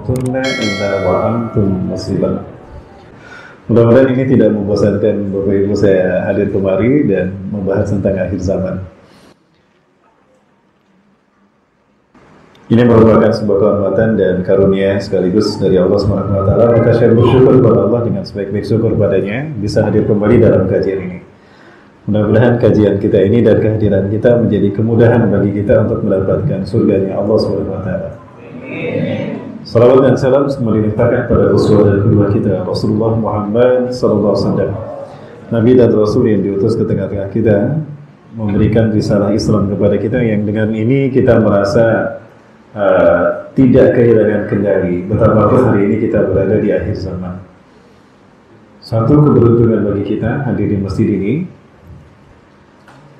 tamutunna illa wa antum muslimun. Mudah-mudahan ini tidak membosankan Bapak Ibu saya hadir kemari dan membahas tentang akhir zaman. Ini merupakan sebuah kehormatan dan karunia sekaligus dari Allah SWT. Maka saya bersyukur kepada Allah dengan sebaik-baik syukur padanya bisa hadir kembali dalam kajian ini. Mudah-mudahan kajian kita ini dan kehadiran kita menjadi kemudahan bagi kita untuk mendapatkan surganya Allah SWT. Salawat dan salam kembali dilimpahkan pada Rasul dan kedua kita, Rasulullah Muhammad SAW, Nabi dan Rasul yang diutus ke tengah-tengah kita, memberikan risalah Islam kepada kita, yang dengan ini kita merasa tidak kehilangan kendali betapapun hari ini kita berada di akhir zaman. Satu keberuntungan bagi kita hadir di masjid ini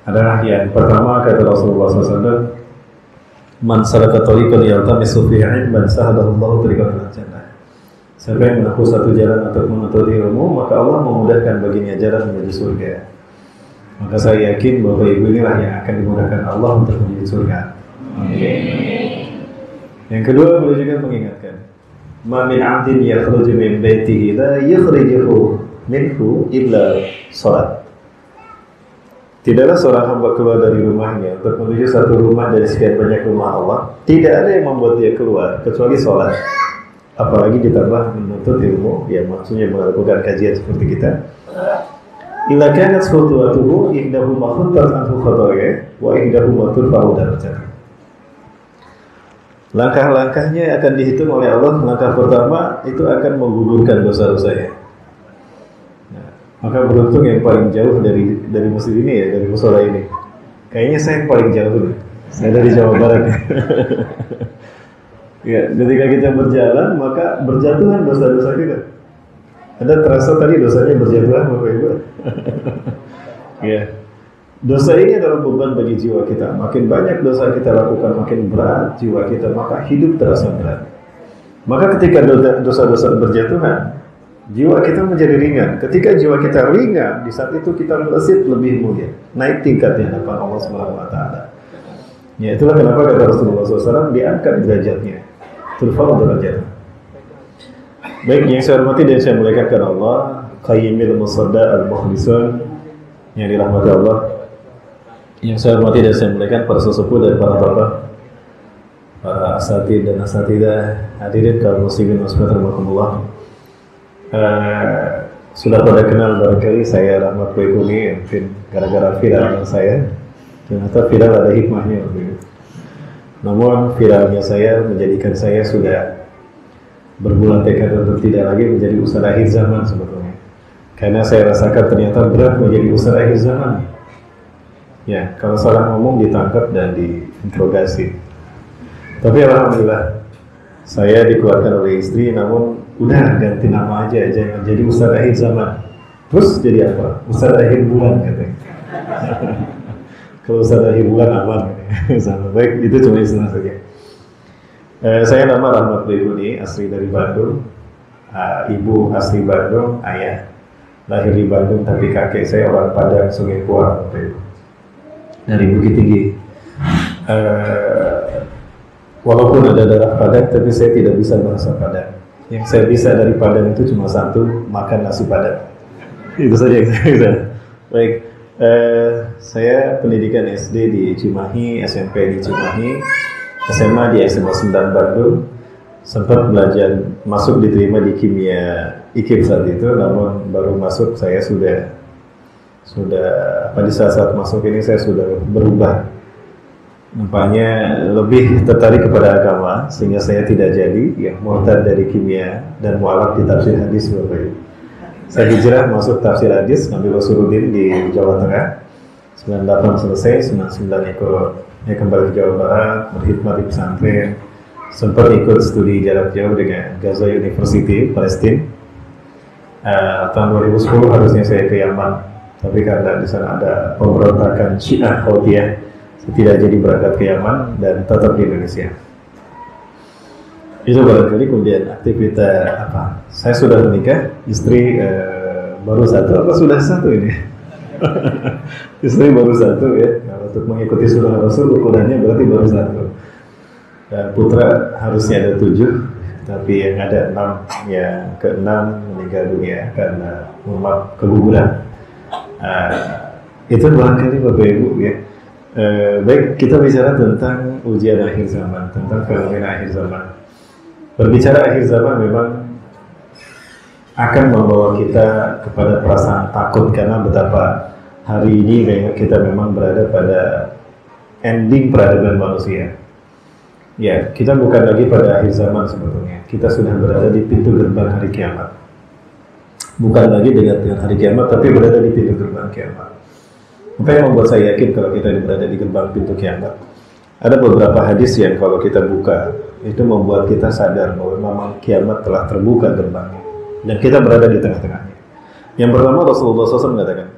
adalah yang pertama, kata Rasulullah SAW, man salaka tariqan yaltamisu fihi ilman sahalallahu tariqan ilal jannah. Siapa yang menempuh satu jalan untuk menuntut ilmu, maka Allah memudahkan baginya jalan menuju surga. Maka saya yakin bahwa ibu inilah yang akan dimudahkan Allah untuk menuju surga. Amin. Yang kedua, beliau juga mengingatkan, ma min 'abdin yakhruju min baitihi la yukhrijuhu minhu illa shalat. Tidaklah seorang hamba keluar dari rumahnya untuk menuju satu rumah dari sekian banyak rumah Allah, tidak ada yang membuat dia keluar kecuali sholat. Apalagi ditambah menuntut ilmu, ya maksudnya melakukan kajian seperti kita. Illa kanat khutuwatuhu ihdahu makhuttat anhu khataaya wa ihdahu maturfa'u darajat. Langkah-langkahnya akan dihitung oleh Allah. Langkah pertama itu akan menggugurkan dosa-dosanya. Maka beruntung yang paling jauh dari masjid ini ya, dari musola ini. Kayaknya saya yang paling jauh nih. Saya dari Jawa Barat. Ya, ketika kita berjalan maka berjatuhan dosa-dosa kita. Ada terasa tadi dosanya berjatuhan Bapak Ibu? Ya. Dosa ini adalah beban bagi jiwa kita. Makin banyak dosa kita lakukan, makin berat jiwa kita, maka hidup terasa berat. Maka ketika dosa-dosa berjatuhan, jiwa kita menjadi ringan. Ketika jiwa kita ringan, di saat itu kita melesat lebih mulia, naik tingkatnya hadapan Allah SWT. Ya, itulah kenapa kata Rasulullah SAW diangkat derajatnya. Turfa'u derajat. Baik, yang saya hormati dan saya muliakan Allah, Qayyimil Musadda Al-Mukhlisun yang dirahmati Allah, yang saya hormati dan saya muliakan para sesepuh dan para bapak, para asatid dan asatidah, hadirin kaum muslimin wassalam. Sudah pada kenal barangkali saya Rahmat Baikuni, mungkin gara-gara viralnya saya. Ternyata viral ada hikmahnya. Namun viralnya saya menjadikan saya sudah berbulan tekad untuk tidak lagi menjadi ustaz akhir zaman sebetulnya. Karena saya rasakan ternyata berat menjadi ustaz akhir zaman. Ya, kalau salah ngomong ditangkap dan diinterogasi. Tapi alhamdulillah saya dikeluarkan oleh istri, namun udah ganti nama aja, jangan jadi ustaz akhir zaman. Terus jadi apa? Ustaz akhir bulan katanya. Kalau ustaz akhir bulan aman katanya. Baik, itu cuma istilah saja. Saya nama Rahmat Baikuni, asli dari Bandung. Ibu asli Bandung, ayah lahir di Bandung, tapi kakek saya orang Padang, Sungai Kuar, dari Bukit Tinggi. Walaupun ada darah Padang, tapi saya tidak bisa bahasa Padang. Yang saya bisa dari Padang itu cuma satu, makan nasi Padang. Itu saja yang saya bisa. Baik, saya pendidikan SD di Cimahi, SMP di Cimahi, SMA di SMA 9 Bandung. Sempat belajar, masuk diterima di kimia IKIP saat itu, namun baru masuk saya sudah pada saat masuk ini saya sudah berubah. Nampaknya lebih tertarik kepada agama, sehingga saya tidak jadi ya murtad dari kimia dan mualaf di tafsir hadis Bapak Ibu. Saya hijrah masuk tafsir hadis, ngambil Usuluddin di Jawa Tengah. 98 selesai, 99 kembali ke Jawa Barat, berkhidmat di pesantren. Sempat ikut studi jarak jauh dengan Gaza University Palestina. Tahun 2010 harusnya saya ke Yaman, tapi karena di sana ada pemberontakan Syiah Houthiyah, saya tidak jadi berangkat ke Yaman dan tetap di Indonesia. Itu barangkali. Kemudian aktivitas apa? Saya sudah menikah, istri baru satu, apa sudah satu ini? Istri baru satu ya. Kalau untuk mengikuti sunnah Rasul ukurannya berarti baru satu. Dan putra harusnya ada 7, tapi yang ada 6, yang ke-6 meninggal dunia karena keguguran. Itu barangkali Bapak Ibu ya. Baik, kita bicara tentang ujian akhir zaman, tentang fenomena akhir zaman. Berbicara akhir zaman memang akan membawa kita kepada perasaan takut karena betapa hari ini kita memang berada pada ending peradaban manusia. Ya, kita bukan lagi pada akhir zaman sebetulnya. Kita sudah berada di pintu gerbang hari kiamat. Bukan lagi dengan hari kiamat, tapi berada di pintu gerbang kiamat. Apa yang membuat saya yakin kalau kita berada di gerbang pintu kiamat? Ada beberapa hadis yang kalau kita buka, itu membuat kita sadar bahwa memang kiamat telah terbuka gerbangnya. Dan kita berada di tengah-tengahnya. Yang pertama Rasulullah SAW mengatakan,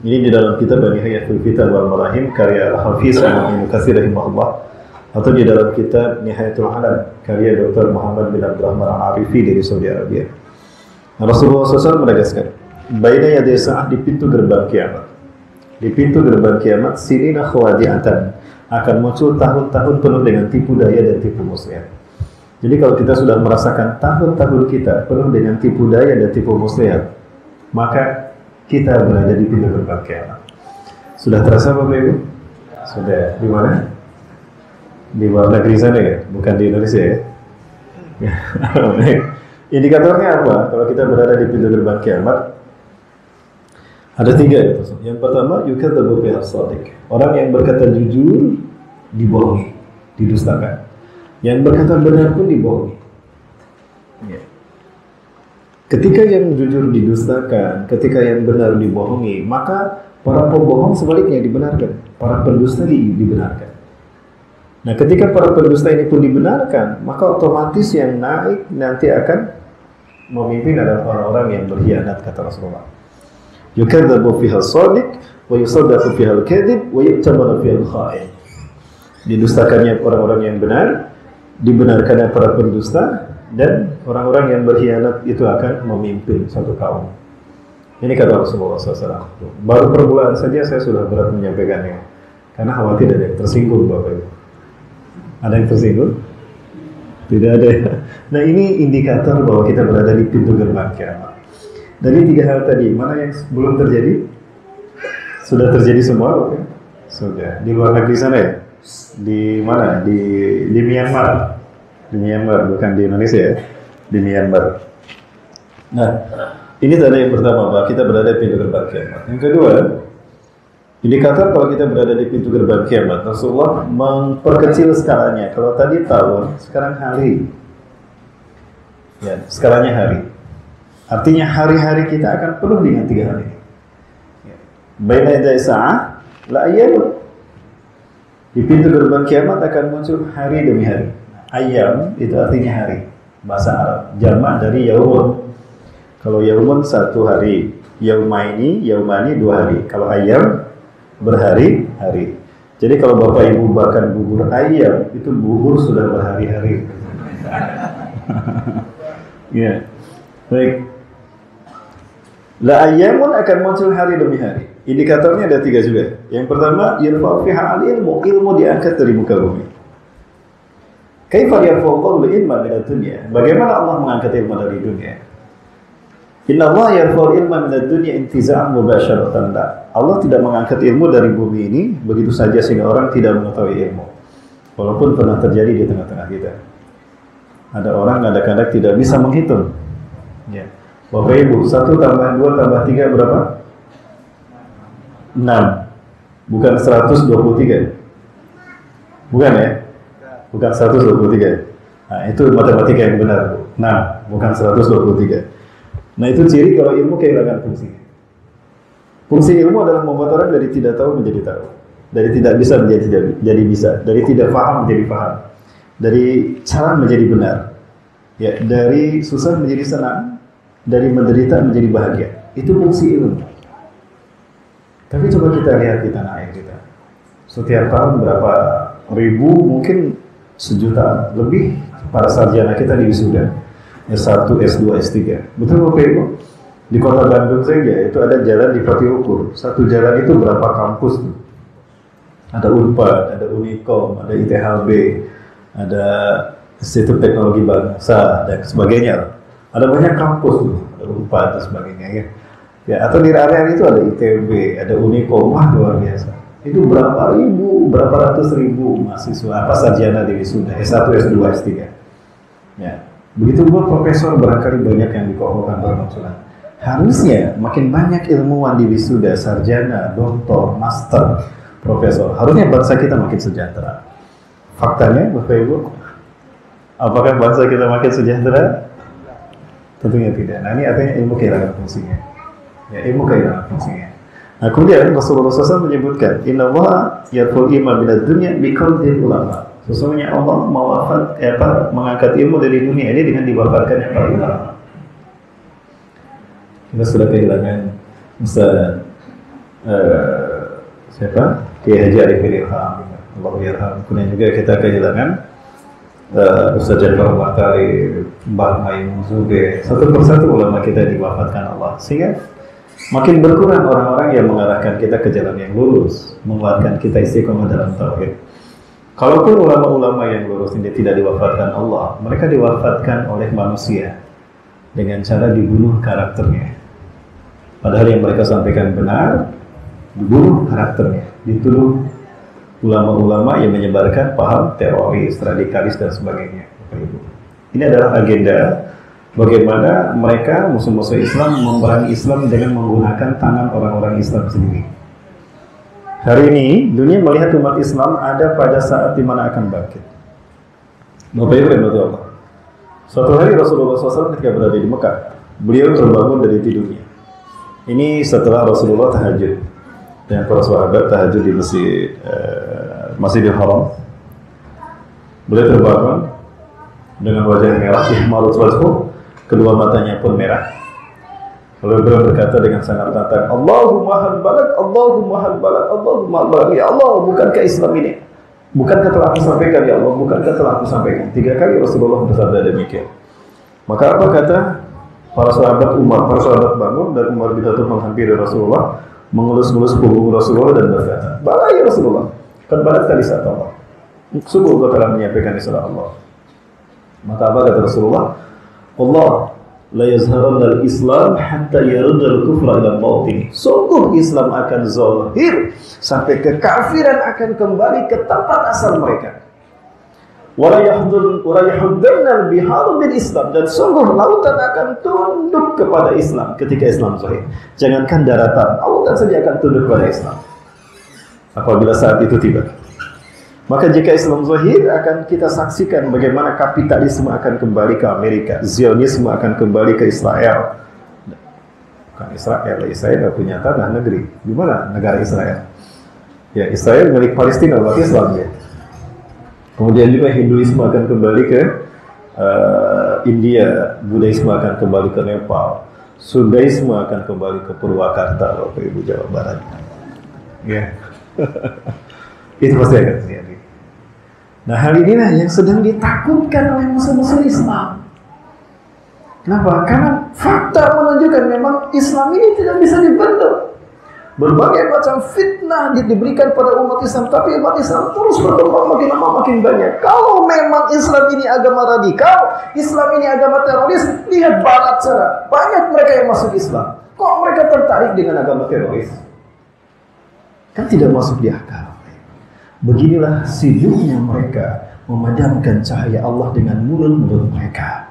ini di dalam kitab Nihayatul Fitan wal Malahim, karya Al-Hafiz Ibnu Katsir rahimahullah, atau di dalam kitab Nihayatul Alam, karya Dr. Muhammad bin Abdurrahman Al-Arifi dari Saudi Arabia. Rasulullah SAW menegaskan, baina yaday sa'ah, di pintu gerbang kiamat. Di pintu gerbang kiamat, sinina khawadi'atan, akan muncul tahun-tahun penuh dengan tipu daya dan tipu muslihat. Jadi kalau kita sudah merasakan tahun-tahun kita penuh dengan tipu daya dan tipu muslihat, maka kita berada di pintu gerbang kiamat. Sudah terasa Bapak Ibu? Sudah. Di mana? Di luar negeri sana ya? Bukan di Indonesia ya? Indikatornya apa? Kalau kita berada di pintu gerbang kiamat, ada 3 gitu. Yang pertama, yukadzabu fiha shadiq. Orang yang berkata jujur dibohongi, didustakan. Yang berkata benar pun dibohongi. Ya. Ketika yang jujur didustakan, ketika yang benar dibohongi, maka para pembohong sebaliknya dibenarkan, para pendusta dibenarkan. Nah, ketika para pendusta ini pun dibenarkan, maka otomatis yang naik nanti akan memimpin adalah orang-orang yang berkhianat, kata Rasulullah. Yukadzabu fiha shadiq wa yusaddaqu fiha al-kadhib wa yu'tamanu fiha al-kha'in. Didustakannya orang-orang yang benar, dibenarkannya para pendusta, dan orang-orang yang berkhianat itu akan memimpin satu kaum. Ini kata Rasulullah SAW. Baru permulaan saja saya sudah berat menyampaikannya, karena khawatir ada yang tersinggung Bapak Ibu. Ada yang tersinggung? Tidak ada. Nah, ini indikator bahwa kita berada di pintu gerbang kiamat. Dari 3 hal tadi, mana yang belum terjadi? Sudah terjadi semua, okay? Sudah. Di luar negeri sana ya? Di mana? Di Myanmar. Di Myanmar, bukan di Indonesia ya? Di Myanmar. Nah, ini tanda yang pertama, bahwa kita berada di pintu gerbang kiamat. Yang kedua, indikator kalau kita berada di pintu gerbang kiamat, Rasulullah memperkecil skalanya. Kalau tadi tahun, sekarang hari. Ya, skalanya hari. Artinya hari-hari kita akan penuh dengan 3 hal ini. Baina yaday sa'ah la ayyam. Di pintu gerbang kiamat akan muncul hari demi hari. Ayyam itu artinya hari, bahasa Arab. Jamak dari yaumun. Kalau yaumun 1 hari, yaumani 2 hari. Kalau ayyam berhari-hari. Jadi kalau Bapak Ibu makan bubur ayam, itu bubur sudah berhari-hari. Ya, baik. La ayyamun akan muncul hari demi hari. Indikatornya ada 3 juga. Yang pertama, yarfa'u fiha al-ilmu, ilmu diangkat dari muka bumi. Kaifa yarfa'u al-ilma min ad-dunya? Bagaimana Allah mengangkat ilmu dari dunia? Inna Allah yarfa'u al-ilma min ad-dunya intiza'an mubasharatan. Allah tidak mengangkat ilmu dari bumi ini begitu saja sehingga orang tidak mengetahui ilmu. Walaupun pernah terjadi di tengah-tengah kita. Ada orang kadang-kadang tidak bisa menghitung. Ya. Bapak Ibu, 1 tambah 2 tambah 3 berapa? 6. Bukan 123. Bukan ya? Bukan 123. Nah, itu matematika yang benar. 6, bukan 123. Nah, itu ciri kalau ilmu kehilangan fungsi. Fungsi ilmu adalah membuat orang dari tidak tahu menjadi tahu. Dari tidak bisa menjadi bisa. Dari tidak paham menjadi paham. Dari salah menjadi benar. Ya, dari susah menjadi senang. Dari menderita menjadi bahagia. Itu fungsi ilmu. Tapi coba kita lihat di tanah air kita. Setiap tahun berapa ribu, mungkin 1 juta lebih para sarjana kita di wisuda. S1, S2, S3. Betul Bapak Ibu? Di kota Bandung saja itu ada jalan di Patiukur. Satu jalan itu berapa kampus? Ada Unpad, ada Unikom, ada ITHB, ada Institut Teknologi Bangsa dan sebagainya. Ada banyak kampus tuh, ada Unpad dan sebagainya ya. Ya, atau di area itu ada ITB, ada Unikom, wah luar biasa. Itu berapa ratus ribu mahasiswa apa sarjana di wisuda S1, S2, S3. Ya. Begitu pula profesor barangkali banyak yang dikokohkan bermunculan. Harusnya makin banyak ilmuwan di wisuda, sarjana, doktor, master, profesor. Harusnya bangsa kita makin sejahtera. Faktanya, Bapak Ibu, apakah bangsa kita makin sejahtera? Tentunya tidak. Nah, ini artinya ilmu kehilangan fungsinya. Ya, ilmu kehilangan fungsinya. Nah, kemudian Rasulullah SAW menyebutkan, Inna Allah yarful iman minad dunya biqaudil ulama. Sesungguhnya Allah mengangkat ilmu dari dunia ini dengan diwafatkannya para ulama. Kita sudah kehilangan Ustaz siapa? Kiai Haji Arifin Ilham. Allah yarham. Kemudian juga kita kehilangan Ustaz Jafar Mahtari, Mbah Mayun Zube. Satu persatu ulama kita diwafatkan Allah. Sehingga makin berkurang orang-orang yang mengarahkan kita ke jalan yang lurus, menguatkan kita istiqomah dalam tauhid. Kalaupun ulama-ulama yang lurus ini tidak diwafatkan Allah, mereka diwafatkan oleh manusia dengan cara dibunuh karakternya. Padahal yang mereka sampaikan benar, dibunuh karakternya, dituduh ulama-ulama yang menyebarkan paham teroris, radikalis dan sebagainya. Ini adalah agenda bagaimana mereka musuh-musuh Islam memerangi Islam dengan menggunakan tangan orang-orang Islam sendiri. Hari ini dunia melihat umat Islam ada pada saat di mana akan bangkit. Bapak Ibu dan Allah. Suatu hari Rasulullah SAW ketika berada di Mekah, beliau terbangun dari tidurnya. Ini setelah Rasulullah tahajud dengan para sahabat tahajud di Masjidil Haram. Beliau terbangun dengan wajah merah, ihmarut wajhu, kedua matanya pun merah. Lalu beliau berkata dengan sangat lantang, Allahumma hal balad, Allahumma hal balad, Allahumma hal balad. Ya Allah, bukankah Islam ini? Bukankah telah aku sampaikan, ya Allah? Bukankah telah aku sampaikan? 3 kali Rasulullah bersabda demikian. Maka apa kata para sahabat Umar? Para sahabat bangun dan Umar bin Khattab menghampiri Rasulullah, mengelus-ngelus punggung Rasulullah dan berkata, Bala ya Rasulullah, kan balad tadi saat Allah. Sungguh engkau telah menyampaikan istilah Allah. Maka apa kata Rasulullah? Allah la yazharanna al-Islam hatta yarudda al-kufra ila al-batin. Sungguh Islam akan zahir sampai kekafiran akan kembali ke tempat asal mereka. Wa yahuddanna al-bihar bil Islam, dan sungguh lautan akan tunduk kepada Islam ketika Islam zahir. Jangankan daratan, lautan saja akan tunduk kepada Islam apabila saat itu tiba. Maka jika Islam zahir, akan kita saksikan bagaimana kapitalisme akan kembali ke Amerika, Zionisme akan kembali ke Israel. Bukan Israel, Israel tidak punya tanah negeri. Di mana negara Israel? Ya, Israel milik Palestina, umat Islam ya. Kemudian juga Hinduisme akan kembali ke India, Buddhisme akan kembali ke Nepal, Sundaisme akan kembali ke Purwakarta, Bapak Ibu, Jawa Barat. Ya. Itu pasti akan terjadi. Nah, hal inilah yang sedang ditakutkan oleh musuh-musuh Islam. Kenapa? Karena fakta menunjukkan memang Islam ini tidak bisa dibendung. Berbagai macam fitnah diberikan pada umat Islam, tapi umat Islam terus berkembang makin lama makin banyak. Kalau memang Islam ini agama radikal, Islam ini agama teroris, lihat Barat sana. Banyak mereka yang masuk Islam. Kok mereka tertarik dengan agama teroris? Kan tidak masuk di akal. Beginilah sibuknya mereka memadamkan cahaya Allah dengan mulut-mulut mereka.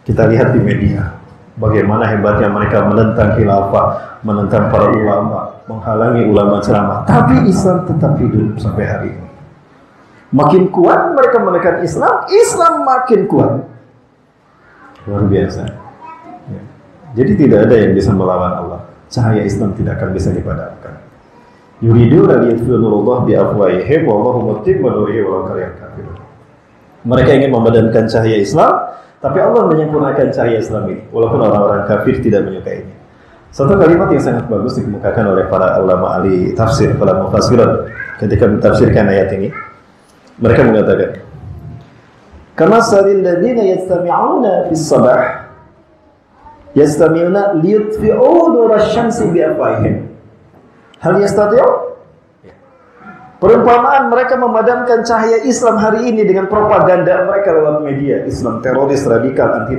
Kita lihat di media bagaimana hebatnya mereka menentang khilafah, menentang para ulama, menghalangi ulama ceramah. Tapi Islam tetap hidup sampai hari ini. Makin kuat mereka menekan Islam, Islam makin kuat. Luar biasa. Ya. Jadi tidak ada yang bisa melawan Allah. Cahaya Islam tidak akan bisa dipadamkan. Yuriduna liyutfi'u nurallah biafwahihim wallahu mutimmu nurihi walau karihal kafirun. Mereka ingin memadamkan cahaya Islam, tapi Allah menyempurnakan cahaya Islam ini, walaupun orang-orang kafir tidak menyukainya. Satu kalimat yang sangat bagus dikemukakan oleh para ulama ahli tafsir, para mufassirin ketika mentafsirkan ayat ini. Mereka mengatakan, "Kama salil ladzina yastami'una fis sabah yastami'una liyutfi'u nurasy syamsi biafwahihim." Hal yastati'u? Perumpamaan mereka memadamkan cahaya Islam hari ini dengan propaganda mereka lewat media. Islam teroris, radikal, anti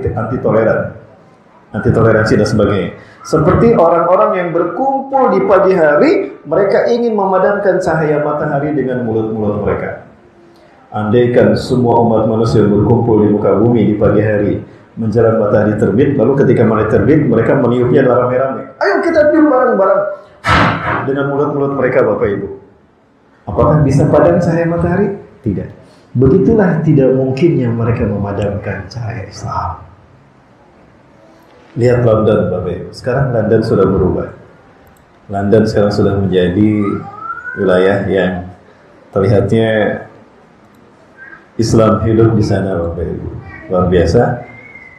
toleransi dan sebagainya. Seperti orang-orang yang berkumpul di pagi hari, mereka ingin memadamkan cahaya matahari dengan mulut-mulut mereka. Andaikan semua umat manusia berkumpul di muka bumi di pagi hari, menjelang matahari terbit, lalu ketika matahari terbit, mereka meniupnya rame-rame. Ayo kita tiup bareng-bareng dengan mulut-mulut mereka, Bapak Ibu. Apakah bisa padam cahaya matahari? Tidak. Begitulah tidak mungkinnya mereka memadamkan cahaya Islam. Lihat London, Bapak Ibu. Sekarang London sudah berubah. London sekarang sudah menjadi wilayah yang terlihatnya Islam hidup di sana, Bapak Ibu. Luar biasa.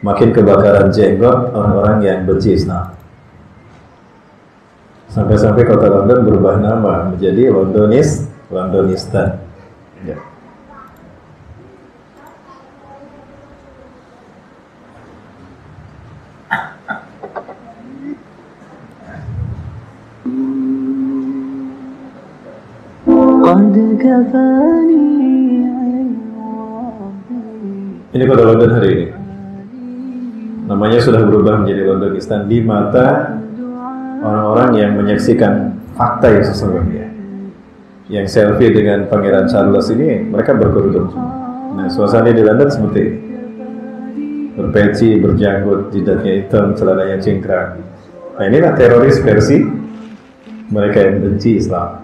Makin kebakaran jenggot orang-orang yang benci Islam. Sampai-sampai kota London berubah nama menjadi Londonistan. Ya. Ini kota London hari ini. Namanya sudah berubah menjadi Londonistan di mata orang-orang yang menyaksikan fakta yang sesungguhnya. Yang selfie dengan Pangeran Charles ini, mereka berkerudung semua. Nah, suasana di London seperti ini. Berpeci, berjanggut, jidatnya hitam, celananya cingkrang. Nah, inilah teroris versi mereka yang benci Islam.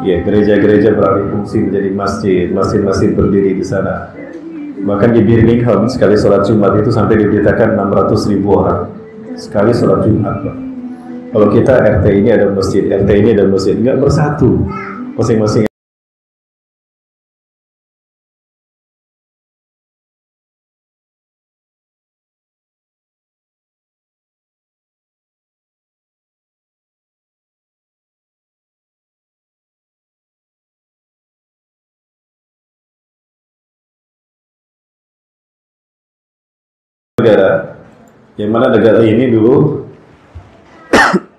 Ya, gereja-gereja beralih fungsi menjadi masjid, masjid-masjid berdiri di sana. Bahkan di Birmingham, sekali sholat Jumat itu sampai diberitakan 600.000 orang. Sekali sholat Jumat, Pak. Kalau kita RT ini ada masjid, RT ini ada masjid, nggak bersatu. Masing-masing. Negara, yang mana negara ini dulu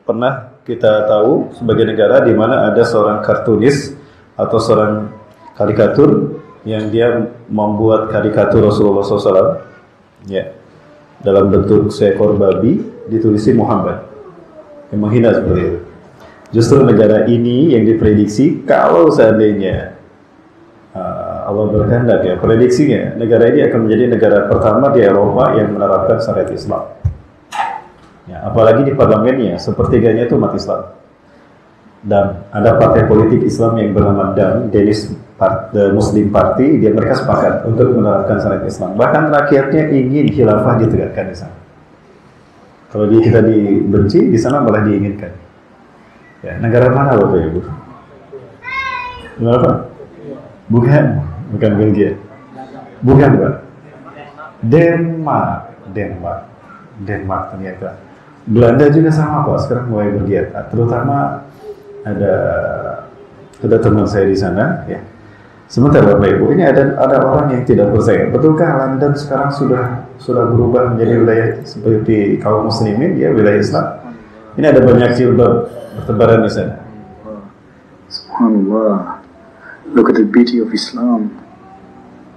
pernah kita tahu sebagai negara di mana ada seorang kartunis atau seorang karikatur yang dia membuat karikatur Rasulullah SAW, ya, dalam bentuk seekor babi ditulisi Muhammad, yang menghina seperti itu. Justru negara ini yang diprediksi kalau seandainya Allah berkehendak, ya, prediksinya negara ini akan menjadi negara pertama di Eropa yang menerapkan syariat Islam. Ya, apalagi di parlemennya sepertiganya itu umat Islam. Dan ada partai politik Islam yang bernama DAM, Danish Muslim Party, mereka sepakat untuk menerapkan syariat Islam. Bahkan rakyatnya ingin khilafah ditegakkan di sana. Kalau kita dibenci, di sana malah diinginkan. Ya, negara mana Bapak Ibu? Negara apa? Bukan Belgia. Bukan, Pak. Denmark ternyata. Belanda juga sama, Pak. Sekarang mulai bergiat. Terutama ada teman saya di sana, ya. Sebentar Bapak Ibu, ini ada orang yang tidak percaya. Betulkah London sekarang sudah berubah menjadi wilayah seperti kaum muslimin, ya, wilayah Islam? Ini ada banyak jilbab bertebaran di sana. Subhanallah. Look at the beauty of Islam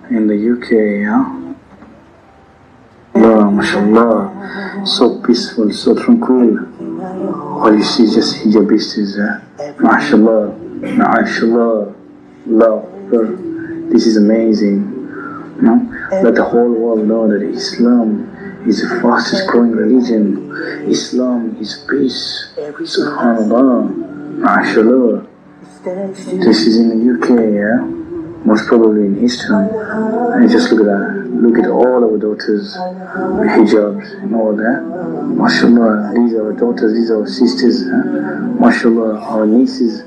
in the UK, yeah? Allah, mashallah, so peaceful, so tranquil. All you see just hijabistas, mashallah, mashallah, Allah, this is amazing. No? Let the whole world know that Islam is the fastest growing religion. Islam is peace. Subhanallah, mashallah. This is in the UK, yeah? Most probably in Eastern. And just look at that. Look at all our daughters with hijabs and all that. MashaAllah, these are our daughters, these are our sisters. MashaAllah, our nieces.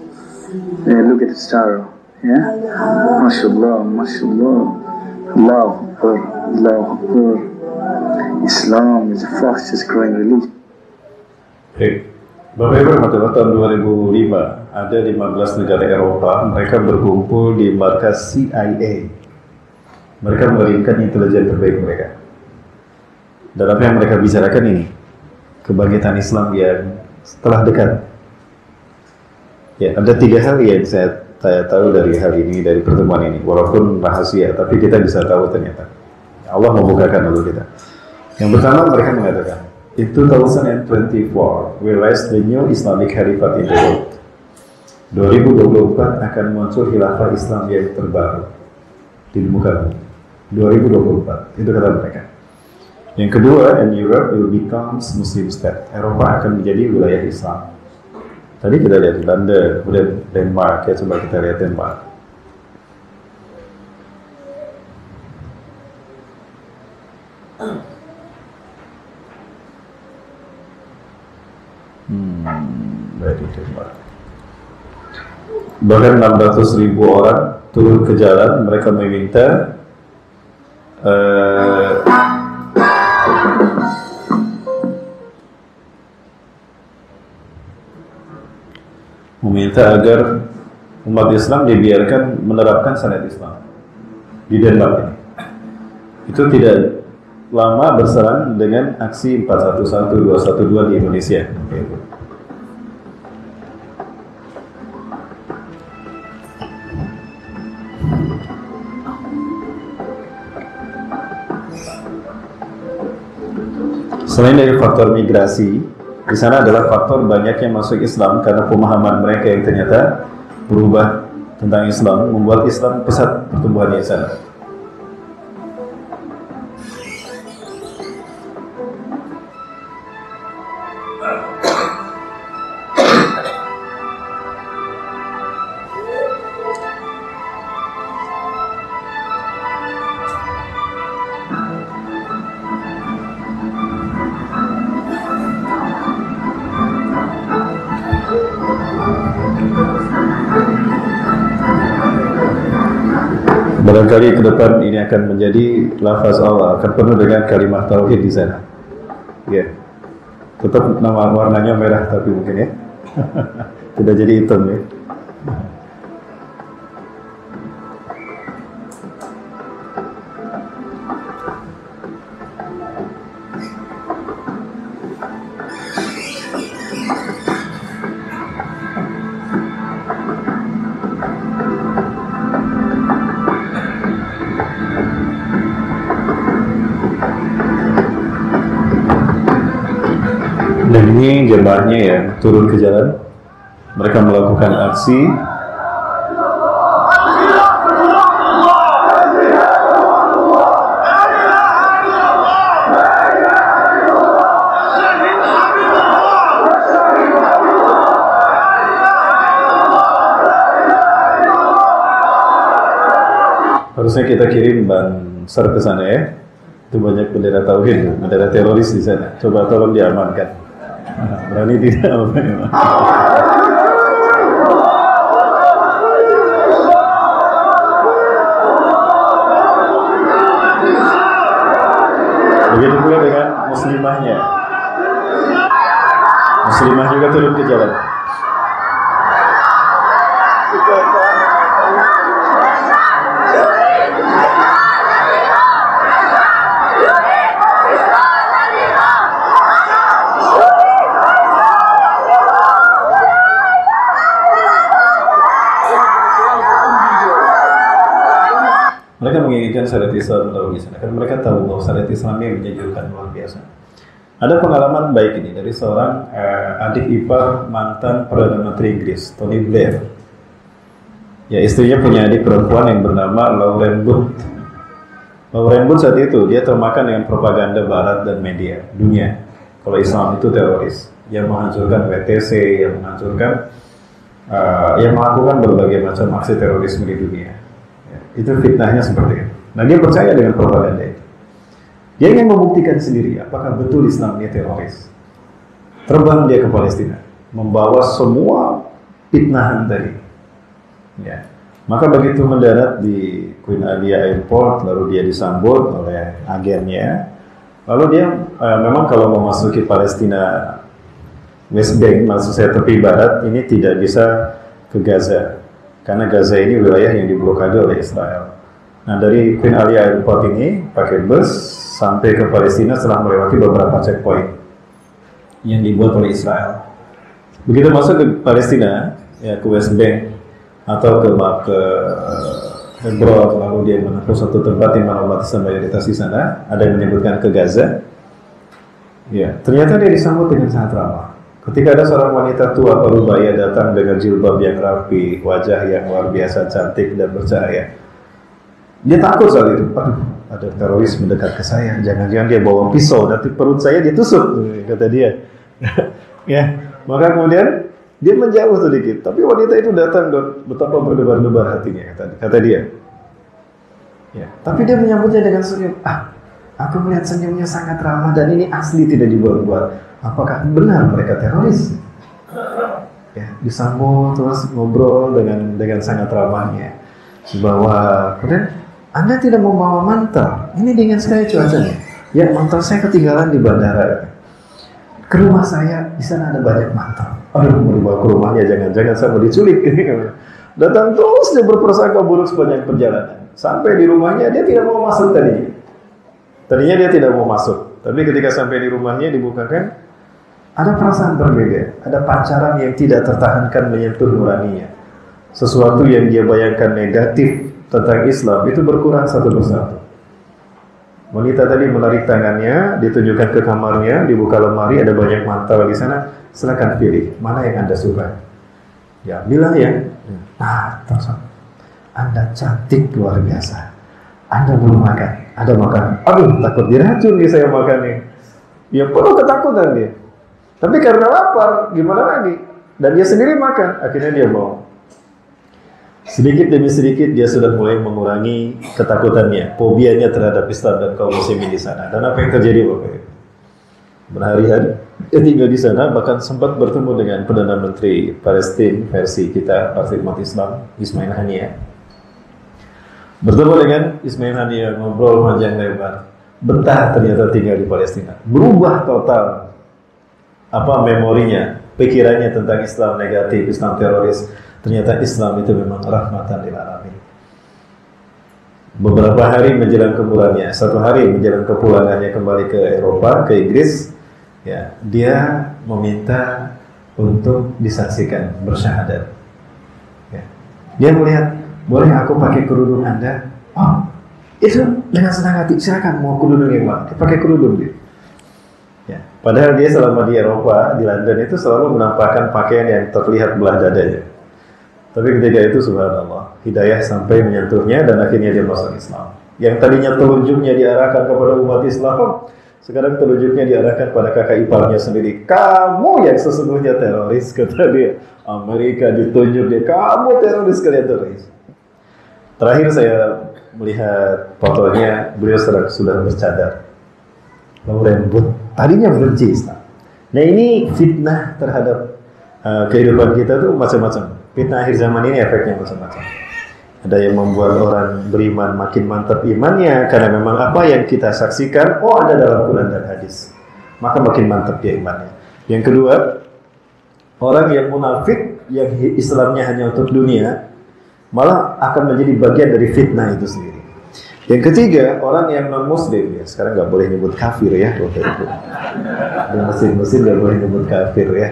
Look at the star. Yeah? MashaAllah, MashaAllah. Allahu Akbar, Allahu Akbar. Islam is the fastest growing religion. Hey. Bapak Ibu, pada tahun 2005 ada 15 negara Eropa, mereka berkumpul di markas CIA. Mereka mengirimkan intelijen terbaik mereka. Dan apa yang mereka bicarakan ini? Kebangkitan Islam yang telah dekat. Ya, ada 3 hal yang saya saya tahu dari hal ini, dari pertemuan ini, walaupun rahasia, tapi kita bisa tahu ternyata. Allah membukakan dulu kita. Yang pertama mereka mengatakan, in 2024, we raise the new Islamic Caliphate in the world. 2024 akan muncul khilafah Islam yang terbaru di muka bumi. 2024, itu kata mereka. Yang kedua, and Europe will become Muslim state. Eropa akan menjadi wilayah Islam. Tadi kita lihat Belanda, kemudian Denmark, ya coba kita lihat Denmark. Dari Denmark. Bahkan 600.000 orang turun ke jalan, mereka meminta agar umat Islam dibiarkan menerapkan syariat Islam di Denmark ini. Itu tidak lama berselang dengan aksi 411 212 di Indonesia. Selain dari faktor migrasi, di sana adalah faktor banyaknya masuk Islam karena pemahaman mereka yang ternyata berubah tentang Islam, membuat Islam pesat pertumbuhannya di sana. Barangkali ke depan ini akan menjadi lafaz Allah, akan penuh dengan kalimat tauhid di sana. Ya, tetap nama warnanya merah tapi mungkin ya, tidak jadi hitam ya. Dan ini jemaahnya yang turun ke jalan, mereka melakukan aksi. Harusnya kita kirim Bansar ke sana ya. Itu banyak bendera tauhid, bendera teroris di sana. Coba tolong diamankan. Berani tidak apa memang. Begitu pula dengan muslimahnya. Muslimah juga turun ke jalan. Mereka menginginkan syariat Islam di sana, karena mereka tahu bahwa syariat Islam yang menjadikan luar biasa. Ada pengalaman baik ini dari seorang adik ipar mantan Perdana Menteri Inggris, Tony Blair. Ya, istrinya punya adik perempuan yang bernama Lauren Booth. Lauren Booth saat itu dia termakan dengan propaganda Barat dan media dunia. Kalau Islam itu teroris, yang menghancurkan WTC, yang menghancurkan, yang melakukan berbagai macam aksi terorisme di dunia. Itu fitnahnya seperti itu. Nah, dia percaya dengan propaganda itu. Dia ingin membuktikan sendiri apakah betul Islam ini teroris. Terbang dia ke Palestina, membawa semua fitnahan tadi. Ya. Maka begitu mendarat di Queen Alia Airport, lalu dia disambut oleh agennya. Lalu dia memang kalau memasuki Palestina West Bank, maksud saya tepi barat, ini tidak bisa ke Gaza. Karena Gaza ini wilayah yang diblokade oleh Israel. Nah, dari Queen Alia Airport ini pakai bus sampai ke Palestina setelah melewati beberapa checkpoint yang dibuat oleh Israel. Begitu masuk ke Palestina, ya ke West Bank, atau ke Hebron, lalu dia menempuh satu tempat di mana umat Islam mayoritas di sana. Ada yang menyebutkan ke Gaza. Ya, ternyata dia disambut dengan sangat ramah. Ketika ada seorang wanita tua parubaya datang dengan jilbab yang rapi, wajah yang luar biasa cantik dan bercahaya, dia takut saat itu. Aduh, ada teroris mendekat ke saya. Jangan-jangan dia bawa pisau, nanti perut saya ditusuk, kata dia. Ya, maka kemudian dia menjauh sedikit. Tapi wanita itu datang dan betapa berdebar-debar hatinya, kata dia. Ya, tapi dia menyambutnya dengan senyum. Aku melihat senyumnya sangat ramah dan ini asli, tidak dibuat-buat. Apakah benar mereka teroris? Ya, disambut terus ngobrol dengan sangat ramahnya. Bahwa kemudian Anda tidak membawa mantel. Ini dingin sekali cuacanya. Ya, mantel saya ketinggalan di bandara. Ke rumah saya, di sana ada banyak mantel. Aduh, mau dibawa ke rumahnya, jangan-jangan saya mau diculik. Datang terus dia berprasangka buruk sepanjang perjalanan. Sampai di rumahnya dia tidak mau masuk tadinya. Tadinya dia tidak mau masuk. Tapi ketika sampai di rumahnya dibukakan, ada perasaan berbeda. Ada pancaran yang tidak tertahankan menyentuh nuraninya. Sesuatu yang dia bayangkan negatif tentang Islam itu berkurang satu persatu. Wanita tadi menarik tangannya, ditunjukkan ke kamarnya, dibuka lemari, ada banyak mantel di sana. Silakan pilih mana yang Anda suka. Ya, bilang ya. Terus Anda cantik luar biasa. Anda belum makan, ada makan. Aduh, takut diracun nih saya makannya. Ya penuh ketakutan dia. Tapi karena lapar, gimana lagi? Dan dia sendiri makan, akhirnya dia mau. Sedikit demi sedikit dia sudah mulai mengurangi ketakutannya, fobianya terhadap Islam dan kaum muslimin di sana. Dan apa yang terjadi Bapak Ibu? Berhari-hari dia tinggal di sana, bahkan sempat bertemu dengan Perdana Menteri Palestina versi kita, Partai Umat Islam, Ismail Haniyeh. Bertemu dengan Ismail Haniyeh, ngobrol panjang lebar. Betah ternyata tinggal di Palestina. Berubah total memorinya, pikirannya tentang Islam negatif, Islam teroris. Ternyata Islam itu memang rahmatan lil alamin. Beberapa hari menjelang kepulangannya, satu hari menjelang kepulangannya kembali ke Eropa, ke Inggris, ya, dia meminta untuk disaksikan bersyahadat. Ya. Dia melihat, boleh aku pakai kerudung Anda? Oh, itu dengan senang hati, silakan mau kerudung yang mana? Dia pakai kerudung dia. Ya. Padahal dia selama di Eropa, di London itu selalu menampakkan pakaian yang terlihat belah dadanya. Tapi ketika itu subhanallah, hidayah sampai menyentuhnya dan akhirnya dia masuk Islam. Yang tadinya telunjuknya diarahkan kepada umat Islam, sekarang telunjuknya diarahkan pada kakak iparnya sendiri. Kamu yang sesungguhnya teroris, kata dia. Amerika ditunjuk dia, kamu teroris, kalian teroris. Terakhir saya melihat fotonya, beliau sudah bercadar, lalu rambut. Tadinya benci Islam. Nah ini fitnah terhadap kehidupan kita tuh macam-macam. Fitnah akhir zaman ini efeknya macam-macam. Ada yang membuat orang beriman makin mantap imannya karena memang apa yang kita saksikan, ada dalam Quran dan hadis, maka makin mantap dia imannya. Yang kedua, orang yang munafik, yang Islamnya hanya untuk dunia, malah akan menjadi bagian dari fitnah itu sendiri. Yang ketiga, orang yang non-muslim, ya sekarang nggak boleh nyebut kafir ya, waktu itu. Di mesin nggak boleh nyebut kafir ya.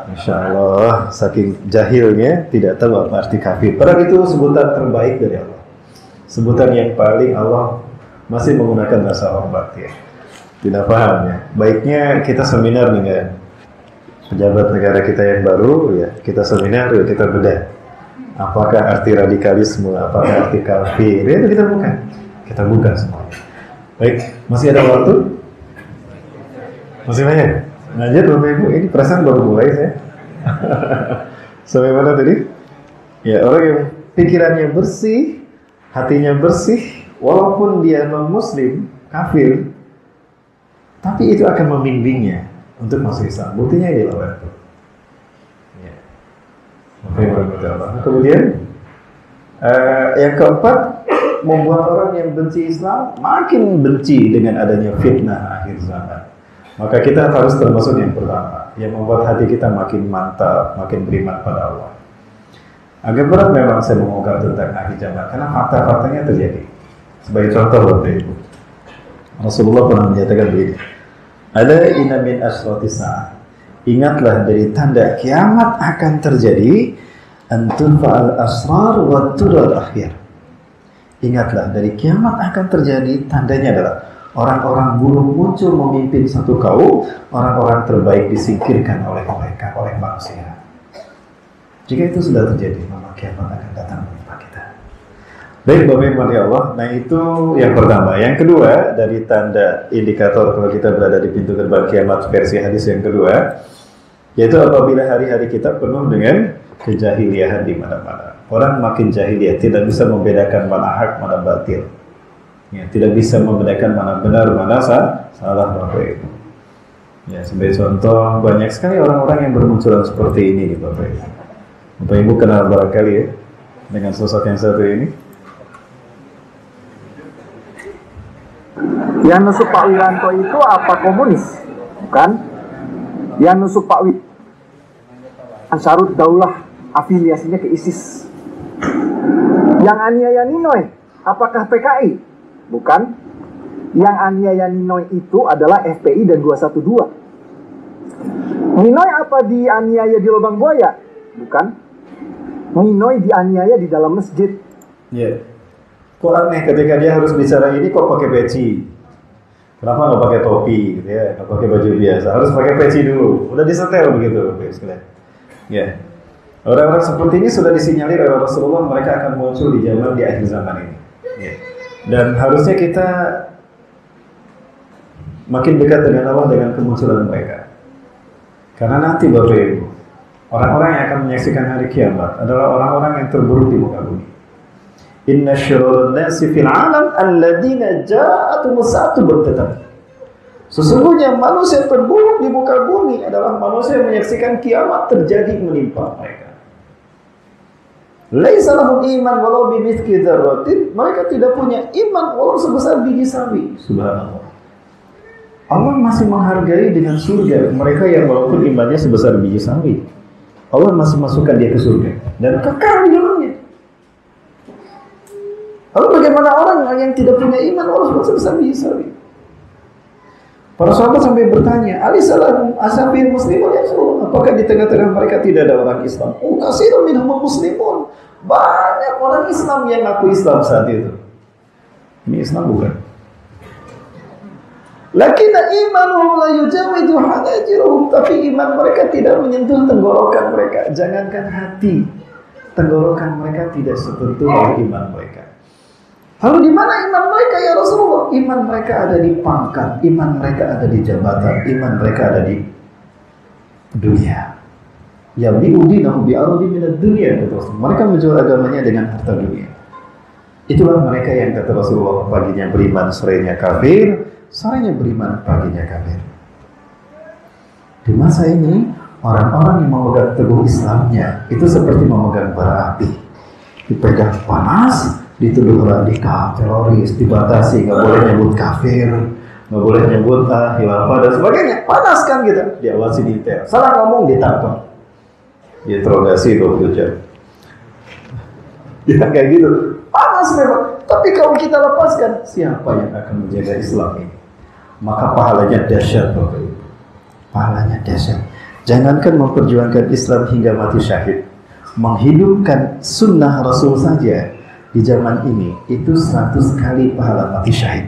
Masya Allah, saking jahilnya tidak tahu apa arti kafir. Padahal itu sebutan terbaik dari Allah. Sebutan yang paling Allah masih menggunakan bahasa hormat ya. Tidak paham ya. Baiknya kita seminar dengan pejabat negara kita yang baru ya. Kita seminar ya, kita bedah. Apakah arti radikalisme, apakah arti kafir? Itu kita buka semuanya. Baik, masih ada waktu? Masih banyak? Lanjut Bapak Ibu, ini perasaan baru mulai saya. Sampai mana tadi? Ya, orang yang pikirannya bersih, hatinya bersih, walaupun dia non-muslim, kafir, tapi itu akan membimbingnya untuk masuk Islam. Buktinya ini loh. Ya. Kemudian yang keempat, membuat orang yang benci Islam makin benci dengan adanya fitnah akhir zaman. Maka kita harus termasuk yang pertama, yang membuat hati kita makin mantap, makin beriman pada Allah. Agak berat memang saya mengungkap tentang akhir zaman, karena fakta-faktanya terjadi. Sebagai contoh Bapak Ibu, Rasulullah pernah menyatakan begini, ada inna min asyrati sa'ah, ingatlah dari tanda kiamat akan terjadi, Antun fa'al asrar wa tural akhir. Ingatlah, dari kiamat akan terjadi, tandanya adalah orang-orang buruk muncul memimpin satu kaum, orang-orang terbaik disingkirkan oleh mereka, oleh manusia. Jika itu sudah terjadi, maka kiamat akan datang menimpa kita. Baik Bapak Ibu ya Allah, nah itu yang pertama. Yang kedua, dari tanda indikator kalau kita berada di pintu gerbang kiamat versi hadis yang kedua, yaitu apabila hari-hari kita penuh dengan kejahiliahan di mana-mana. Orang makin jahiliyah, tidak bisa membedakan mana hak, mana batil. Ya, tidak bisa membedakan mana benar, mana salah Bapak Ibu. Ya, sebagai contoh, banyak sekali orang-orang yang bermunculan seperti ini Bapak Ibu. Bapak Ibu kenal barangkali ya dengan sosok yang satu ini. Yang nusuk Pak Wiranto itu apa komunis? Bukan. Yang nusuk Pak Wiranto Ansarud Daulah, afiliasinya ke ISIS. Yang aniaya Ninoy, apakah PKI? Bukan. Yang aniaya Ninoy itu adalah FPI dan 212. Ninoy apa dianiaya di lubang buaya? Bukan. Ninoy dianiaya di dalam masjid. Ya. Kok aneh ketika dia harus bicara ini kok pakai peci? Kenapa nggak pakai topi gitu ya? Nggak pakai baju biasa? Harus pakai peci dulu. Udah disetel begitu, sekalian. Ya. Orang-orang seperti ini sudah disinyalir oleh Rasulullah, mereka akan muncul di zaman di akhir zaman ini. Ya. Dan harusnya kita makin dekat dengan Allah dengan kemunculan mereka. Karena nanti Bapak Ibu, orang-orang yang akan menyaksikan hari kiamat adalah orang-orang yang terburuk di muka bumi. Inna syirrun nasi fil alam alladzina ja'atumus sa'atu baghtatan. Sesungguhnya manusia terburuk di muka bumi adalah manusia yang menyaksikan kiamat terjadi menimpa mereka. Laisa lahum iman walau bimithqi dzarratin, mereka tidak punya iman walau sebesar biji sawi. Subhanallah. Allah masih menghargai dengan surga mereka yang walaupun imannya sebesar biji sawi. Allah masih masukkan dia ke surga dan kekal di dalamnya. Lalu bagaimana orang yang tidak punya iman walau sebesar biji sawi? Para sahabat sampai bertanya, "Alisalam asafir muslimun ya Rasulullah? Apakah di tengah-tengah mereka tidak ada orang Islam?" "Oh, katsirun minhum muslimun." Banyak orang Islam yang ngaku Islam saat itu. Ini Islam bukan? Lakinna imanuhum la yujawizu hanajiruhum, tapi iman mereka tidak menyentuh tenggorokan mereka. Jangankan hati, tenggorokan mereka tidak setentu oleh iman mereka. Lalu di mana iman mereka ya Rasulullah? Iman mereka ada di pangkat, iman mereka ada di jabatan, iman mereka ada di dunia. Ya bi'udinahu bi'arudi minad dunia. Mereka menjual agamanya dengan harta dunia. Itulah mereka yang kata Rasulullah, paginya beriman, sorenya kafir, sorenya beriman, paginya kafir. Di masa ini, orang-orang yang memegang teguh Islamnya itu seperti memegang bara api. Dipegang panas, dituduh radikal, teroris, dibatasi, nggak boleh nyebut kafir, nggak boleh nyebut khilafah dan sebagainya. Panas kan gitu, diawasi detail. Salah ngomong ditangkap, diinterogasi 20 jam. Ya kayak gitu, panas memang. Tapi kalau kita lepaskan, siapa yang akan menjaga Islam ini? Maka pahalanya dahsyat Bapak Ibu. Pahalanya dahsyat. Jangankan memperjuangkan Islam hingga mati syahid, menghidupkan sunnah Rasul saja di zaman ini itu 100 kali pahala mati syahid.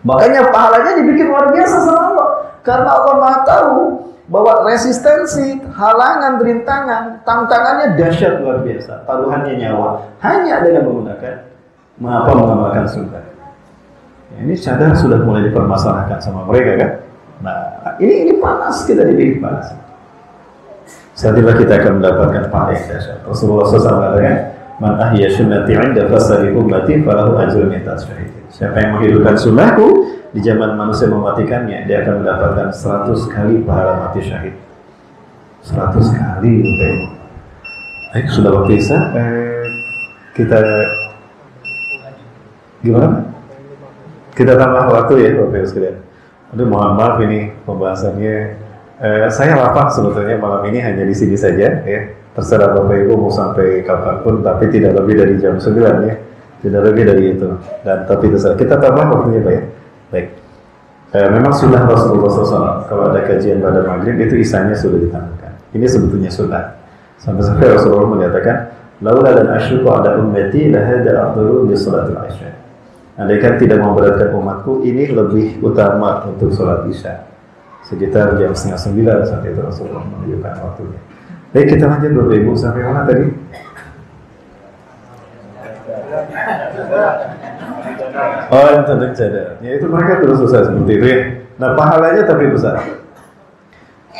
Makanya pahalanya dibikin luar biasa sama Allah. Karena Allah Maha tahu bahwa resistensi, halangan, rintangan, tantangannya dahsyat luar biasa. Taruhannya nyawa hanya dengan menggunakan mengamalkan sunnah. Ya, ini cadar sudah mulai dipermasalahkan sama mereka kan. Nah, ini panas, kita dibikin panas. Saat itulah kita akan mendapatkan pahala yang dahsyat. Rasulullah SAW mengatakan, "Man ahya sunnati 'inda fasadi ummati falahu ajrun min tasfihid." Siapa yang menghidupkan sunnahku di zaman manusia mematikannya, dia akan mendapatkan 100 kali pahala mati syahid. 100 kali. Baik, sudah waktu Isya. Kita gimana? Kita tambah waktu ya Bapak Ibu sekalian. Aduh, mohon maaf ini pembahasannya. Saya lapar sebetulnya malam ini hanya di sini saja ya. Terserah Bapak Ibu mau sampai kapanpun, tapi tidak lebih dari jam 9 ya. Tidak lebih dari itu. Dan tapi terserah. Kita tambah waktunya Pak ya. Baik. Memang sunnah Rasulullah SAW kalau ada kajian pada maghrib itu isanya sudah ditambahkan. Ini sebetulnya sunnah. Sampai-sampai Rasulullah menyatakan, laula dan asyuku ada ummati lahada afdalu di salatul isya. Andaikan tidak memberatkan umatku, ini lebih utama untuk sholat isya. Sekitar jam 8:30 saat itu Rasulullah menunjukkan waktunya. Baik, kita lanjut Bapak Ibu, sampai mana tadi? Oh, tentang cadar. Ya itu mereka terus susah seperti itu ya. Nah, pahalanya tapi besar.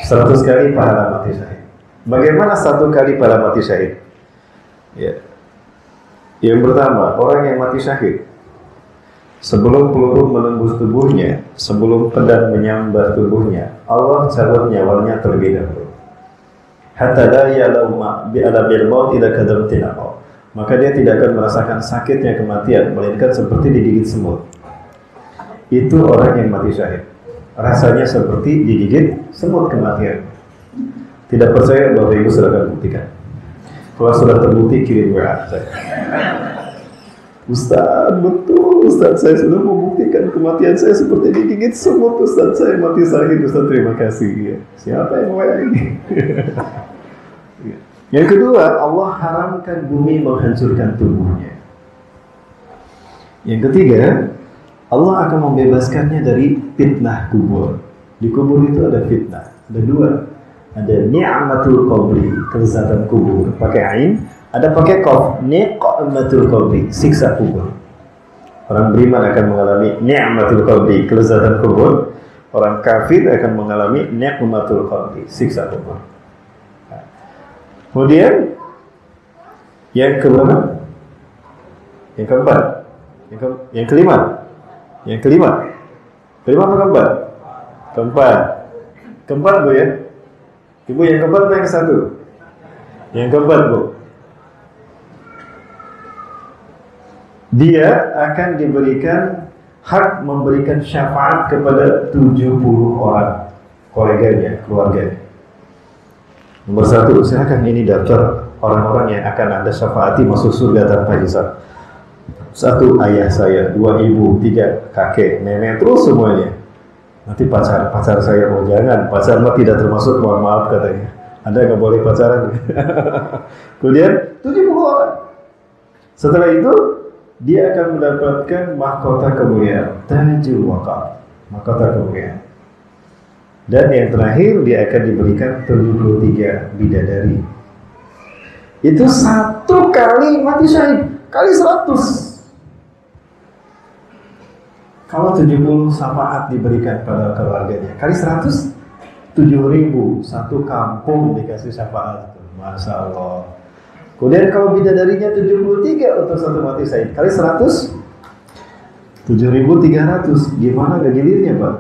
100 kali pahala mati syahid. Bagaimana 1 kali pahala mati syahid? Ya. Yang pertama, orang yang mati syahid, sebelum peluru menembus tubuhnya, sebelum pedang menyambar tubuhnya, Allah cabut nyawanya terlebih dahulu. Hatta la ya'lamu bi alamil maut idza kadamtina maut. Maka dia tidak akan merasakan sakitnya kematian, melainkan seperti digigit semut. Itu orang yang mati syahid. Rasanya seperti digigit semut kematian. Tidak percaya, Bapak Ibu silakan buktikan. Kalau sudah terbukti, kirim WA saya. Ustaz, betul Ustaz, saya sudah membuktikan kematian saya seperti digigit semut. Ustaz, saya mati syahid. Ustaz, terima kasih ya. Siapa yang WA ini? Yang kedua, Allah haramkan bumi menghancurkan tubuhnya. Yang ketiga, Allah akan membebaskannya dari fitnah kubur. Di kubur itu ada fitnah, ada 2. Ada ni'matul qabri, kelezatan kubur, pakai ain. Ada pakai qaf, ni'matul qabri, siksa kubur. Orang beriman akan mengalami ni'matul qabri, kelezatan kubur. Orang kafir akan mengalami ni'matul qabri, siksa kubur. Kemudian yang keberapa? Yang keempat, yang kelima. Kelima apa keempat? Keempat Bu ya. Ibu yang keempat apa yang ke-1? Yang keempat Bu. Dia akan diberikan hak memberikan syafaat kepada 70 orang koleganya, keluarganya. Nomor 1, silakan ini daftar orang-orang yang akan Anda syafaati masuk surga tanpa hisab. 1, ayah saya, 2, ibu, 3, kakek, nenek, terus semuanya. Nanti pacar saya, oh jangan, pacar mah tidak termasuk, mohon maaf katanya. Anda nggak boleh pacaran. Kemudian 70 orang. Setelah itu dia akan mendapatkan mahkota kemuliaan, tajul waqar, mahkota kemuliaan. Dan yang terakhir dia akan diberikan 73 bidadari. Itu 1 kali mati syahid, kali 100. Kalau 70 syafaat diberikan pada keluarganya, kali 100, 7.000, 1 kampung dikasih syafaat. Masya Allah. Kemudian kalau bidadarinya 73 untuk 1 mati syahid, kali 100, 7.300. Gimana gilirnya Pak?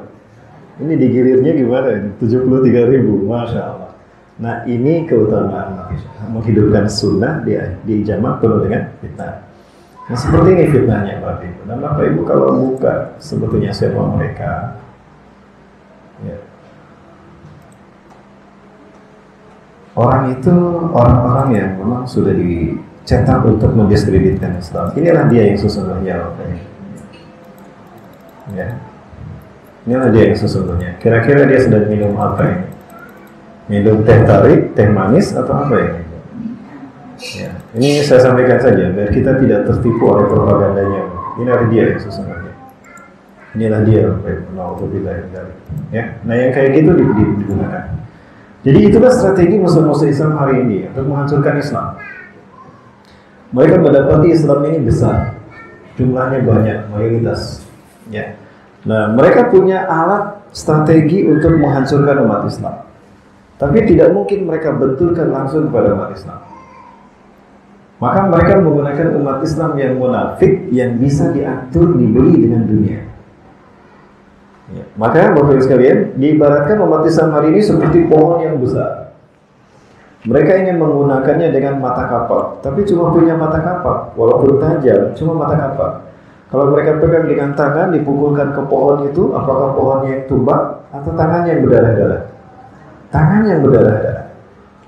Ini digilirnya gimana? 73.000, Masya Allah. Nah ini keutamaan mati syahid, menghidupkan sunnah di jamak penuh dengan fitnah. Nah seperti ini fitnahnya Bapak Ibu. Dan Bapak Ibu kalau buka sebetulnya siapa mereka, ya. Orang itu orang-orang yang memang sudah dicetak untuk mendiskreditkan Islam. Inilah dia yang sesungguhnya Bapak Ibu. Ya. Inilah dia yang sesungguhnya. Kira-kira dia sedang minum apa ini? Minum teh tarik, teh manis, atau apa ini? Ya. Ini saya sampaikan saja biar kita tidak tertipu oleh propagandanya. Inilah dia yang sesungguhnya. Inilah dia, ya. Nah yang kayak gitu digunakan. Jadi itulah strategi musuh-musuh Islam hari ini untuk menghancurkan Islam. Mereka mendapati Islam ini besar, jumlahnya banyak, mayoritas. Ya. Nah mereka punya alat strategi untuk menghancurkan umat Islam. Tapi tidak mungkin mereka benturkan langsung kepada umat Islam. Maka mereka menggunakan umat Islam yang munafik, yang bisa diatur, dibeli dengan dunia. Ya. Maka Bapak Ibu sekalian, diibaratkan umat Islam hari ini seperti pohon yang besar. Mereka ingin menggunakannya dengan mata kapak, tapi cuma punya mata kapak, walaupun tajam, cuma mata kapak. Kalau mereka pegang dengan tangan, dipukulkan ke pohon itu, apakah pohonnya yang tumbang atau tangannya yang berdarah-darah? Tangannya yang berdarah-darah.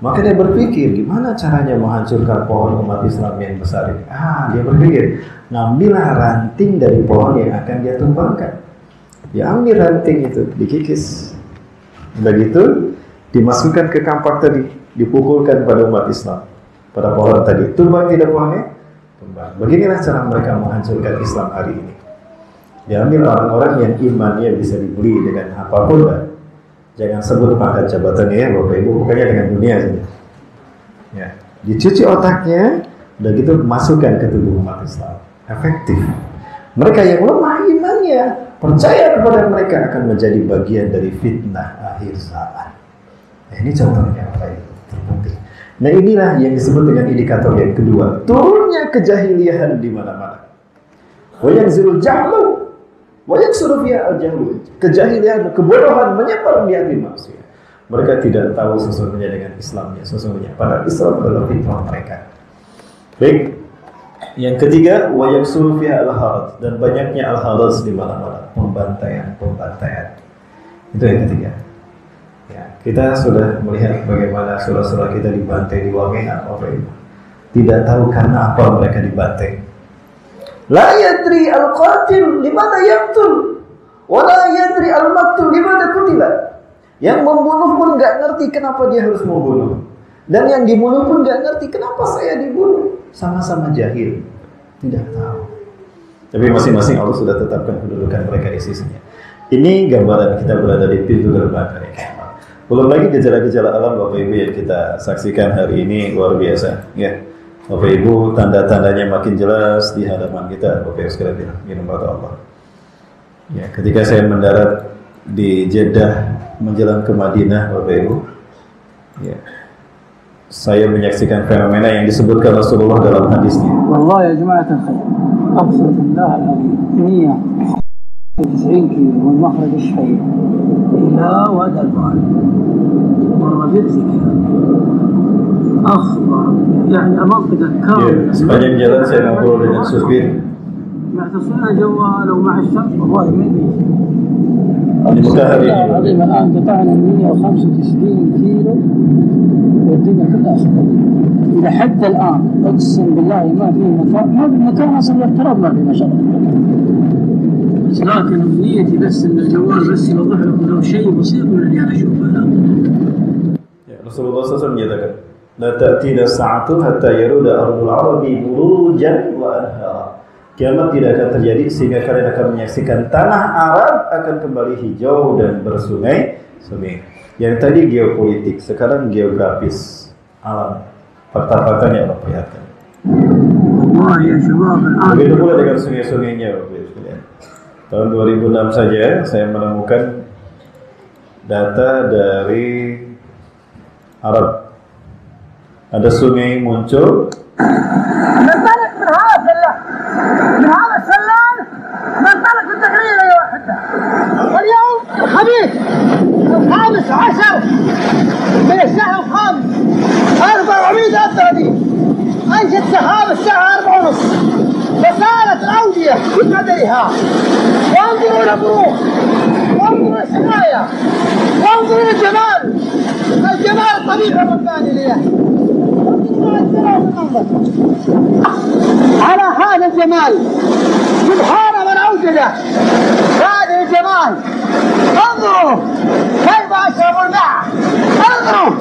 Maka dia berpikir, gimana caranya menghancurkan pohon umat Islam yang besar ini? Dia berpikir, ngambillah ranting dari pohon yang akan dia tumbangkan. Dia ambil ranting itu, dikikis. Begitu, dimasukkan ke kampak tadi. dipukulkan pada umat Islam, pada pohon tadi. Tumbang tidak pohonnya? Tumbang. Beginilah cara mereka menghancurkan Islam hari ini. Diambil orang-orang yang imannya bisa dibeli dengan apapun lah. Jangan sebut pangkat jabatannya ya Bapak Ibu, pokoknya dengan dunia saja. Ya, dicuci otaknya, udah gitu masukkan ke tubuh umat Islam. Efektif. Mereka yang lemah imannya, percaya kepada mereka akan menjadi bagian dari fitnah akhir zaman. Nah, ini contohnya Bapak Ibu, terbukti. Nah inilah yang disebut dengan indikator yang kedua, turunnya kejahiliahan di mana-mana. Wa yanzilul jahlu wa yaksuru fiha al-jahlu. Kejahilian, kebodohan menyebar di hati manusia. Mereka tidak tahu sesungguhnya dengan Islamnya, sesungguhnya padahal Islam adalah fitrah mereka. Baik. Yang ketiga, wa yaksuru fiha al-haraj, dan banyaknya al-haraj di mana-mana, pembantaian. Itu yang ketiga. Ya, kita sudah melihat bagaimana saudara-saudara kita dibantai di Wamena, tidak tahu karena apa mereka dibantai. La yadri al-qatil limana yaqtul wa la yadri al-maqtul limana qutila. Yang membunuh pun nggak ngerti kenapa dia harus membunuh, dan yang dibunuh pun nggak ngerti kenapa saya dibunuh. Sama-sama jahil, tidak tahu. Tapi masing-masing Allah sudah tetapkan kedudukan mereka di sisinya. Ini gambaran kita berada di pintu gerbang hari kiamat. Belum lagi gejala-gejala alam Bapak Ibu yang kita saksikan hari ini luar biasa. Ya, Bapak Ibu, tanda-tandanya makin jelas di hadapan kita. Bapak Ibu sekalian, minum Allah. Ya, ketika saya mendarat di Jeddah menjelang ke Madinah, Bapak Ibu, ya, saya menyaksikan fenomena yang disebutkan Rasulullah dalam hadisnya. Wallah ya jama'atul khair, aqsam billah al-azim, 90 kilo wal makhraj ash-shayb ila wad al-bahr والربيع زي كذا أخضر يعني منطقة كاملة. Sepanjang jalan saya ngobrol dengan supir. يعتصرون جوال ومع الشمس والله ما يدري. Di Mekah hari ini. العظيم الآن قطعنا 195 كيلو والدنيا كلها أخضر. إلى حد الآن أقسم بالله ما في مكان، ما في مكان أصلا الاقتراب ما في ما شاء الله. لكن نيتي بس إن الجوال بس يوضح لكم لو شيء بسيط من اللي أنا أشوفه الآن. Rasulullah SAW menyatakan, la ta'tina sa'atu hatta yaruda ardul arabi burujan wa anhara. Kiamat tidak akan terjadi sehingga kalian akan menyaksikan tanah Arab akan kembali hijau dan bersungai-sungai. Yang tadi geopolitik, sekarang geografis, alam, fakta-faktanya Allah perlihatkan. Begitu pula dengan sungai-sungainya, tahun 2006 saja saya menemukan data dari Arab. Ada sungai muncul. منطلق من هذا السلال منطلق التقرير يا وحده. واليوم الخميس 15 من الشهر الخامس 433 انشد سحاب الساعه 4:30 فصارت الاوديه بقدرها. وانظروا البروق وانظروا السقايا وانظروا الجمال الطبيعي الرباني لله. على هذا الجمال سبحان من أوجده هذا الجمال. انظروا كيف أشرب الماء. انظروا.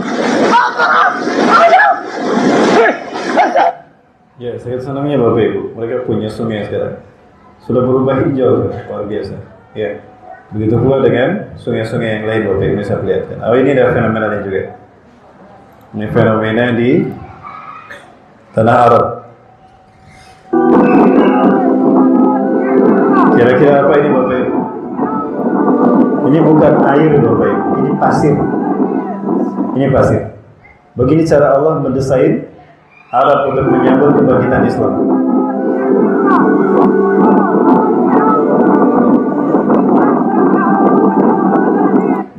Ya, saya senangnya Bapak Ibu, mereka punya sungai sekarang. Sudah berubah hijau, luar biasa. Ya, begitu pula dengan sungai-sungai yang lain Bapak Ibu bisa lihatkan. Oh, ini ada fenomena lain juga. Ini fenomena di tanah Arab. Kira-kira apa ini Bapak Ibu? Ini bukan air Bapak Ibu, ini pasir. Ini pasir. Begini cara Allah mendesain Arab untuk menyambut kebangkitan Islam.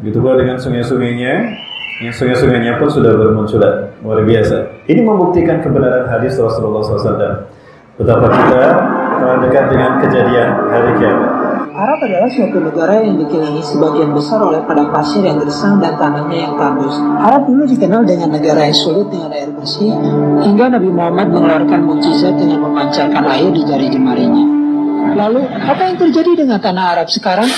Begitu pula dengan sungai-sungainya. Yang sungai-sungainya pun sudah bermunculan, luar biasa. Ini membuktikan kebenaran hadis Rasulullah SAW. Betapa kita telah dekat dengan kejadian hari kiamat. Arab adalah suatu negara yang dikelilingi sebagian besar oleh padang pasir yang gersang dan tanahnya yang tandus. Arab dulu dikenal dengan negara yang sulit dengan air bersih, hingga Nabi Muhammad mengeluarkan mukjizat dengan memancarkan air di jari jemarinya. Lalu, apa yang terjadi dengan tanah Arab sekarang?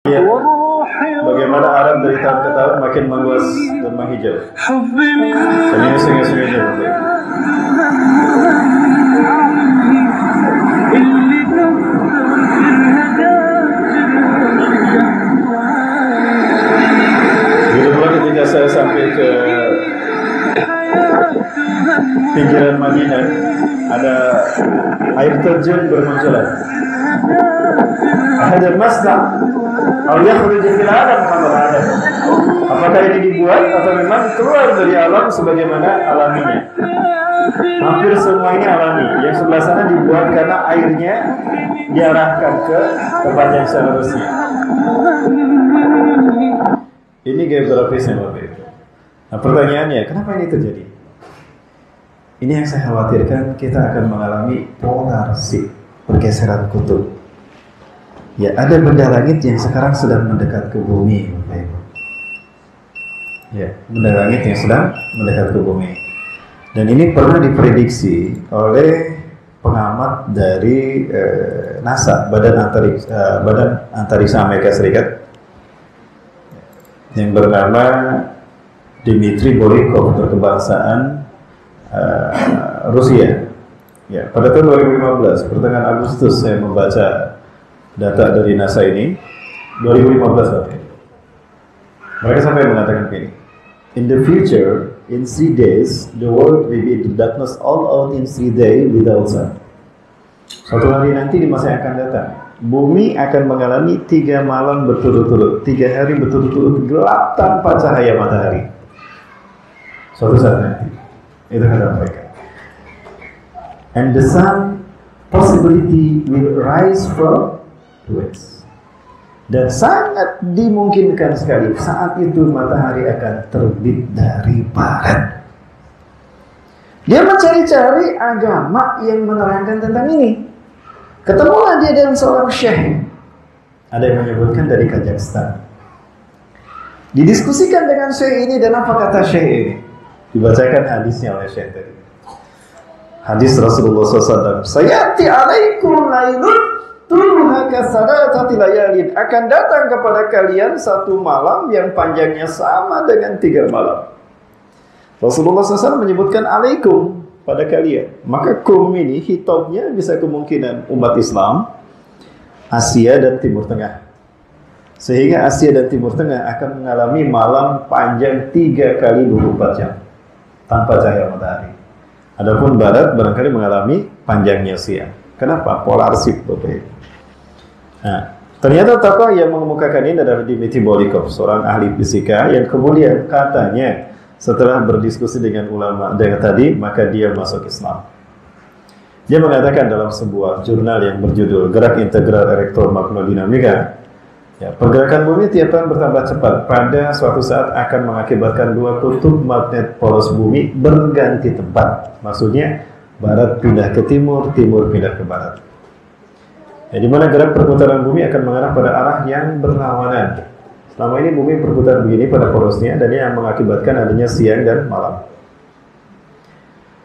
Ya. Bagaimana Arab dari tahun ke tahun makin meluas dan menghijau. Dan ini sungai-sungainya betul. Begitu pula ketika saya sampai ke pinggiran Madinah, ada air terjun bermunculan. Ada masjid. Allah berjanji Adam sama Adam. Apakah ini dibuat atau memang keluar dari alam sebagaimana alaminya? Hampir semuanya alami. Yang sebelah sana dibuat karena airnya diarahkan ke tempat yang seharusnya. Ini geografisnya Bapak Ibu. Nah pertanyaannya, kenapa ini terjadi? Ini yang saya khawatirkan, kita akan mengalami polar shift, pergeseran kutub. Ya, ada benda langit yang sekarang sedang mendekat ke bumi, Bapak Ibu. Ya, benda langit yang sedang mendekat ke bumi. Dan ini pernah diprediksi oleh pengamat dari NASA, Badan Antariksa Amerika Serikat, yang bernama Dmitry Bolikov, berkebangsaan Rusia. Ya, pada tahun 2015, pertengahan Agustus saya membaca data dari NASA ini 2015 Bapak. Mereka sampai mengatakan begini. In the future, in 3 days, the world will be in the darkness all out in 3 days without sun. Suatu hari nanti di masa yang akan datang, bumi akan mengalami 3 malam berturut-turut, 3 hari berturut-turut gelap tanpa cahaya matahari. Suatu saat nanti, itu kata mereka. And the sun possibility will rise from west. Dan sangat dimungkinkan sekali saat itu matahari akan terbit dari barat. Dia mencari-cari agama yang menerangkan tentang ini. Ketemulah dia dengan seorang syekh. Ada yang menyebutkan dari Kazakhstan. Didiskusikan dengan syekh ini, dan apa kata syekh ini? Dibacakan hadisnya oleh syekh tadi. Hadis Rasulullah SAW. Sayati alaikum lailun Turhaka sadatati layalin, akan datang kepada kalian satu malam yang panjangnya sama dengan 3 malam. Rasulullah SAW menyebutkan alaikum pada kalian. Maka kum ini hitobnya bisa kemungkinan umat Islam, Asia dan Timur Tengah. Sehingga Asia dan Timur Tengah akan mengalami malam panjang 3 kali 24 jam tanpa cahaya matahari. Adapun Barat barangkali mengalami panjangnya siang. Kenapa? Polar shift Bapak Ibu. Nah, ternyata tokoh yang mengemukakan ini adalah Dmitry Bolikov, seorang ahli fisika yang kemudian katanya setelah berdiskusi dengan ulama dengan tadi, maka dia masuk Islam. Dia mengatakan dalam sebuah jurnal yang berjudul Gerak Integral Elektromagnetodinamika, ya, pergerakan bumi tiap tahun bertambah cepat. Pada suatu saat akan mengakibatkan 2 kutub magnet poros bumi berganti tempat. Maksudnya barat pindah ke timur, timur pindah ke barat. Ya, di mana gerak perputaran bumi akan mengarah pada arah yang berlawanan. Selama ini bumi berputar begini pada porosnya, dan ini yang mengakibatkan adanya siang dan malam.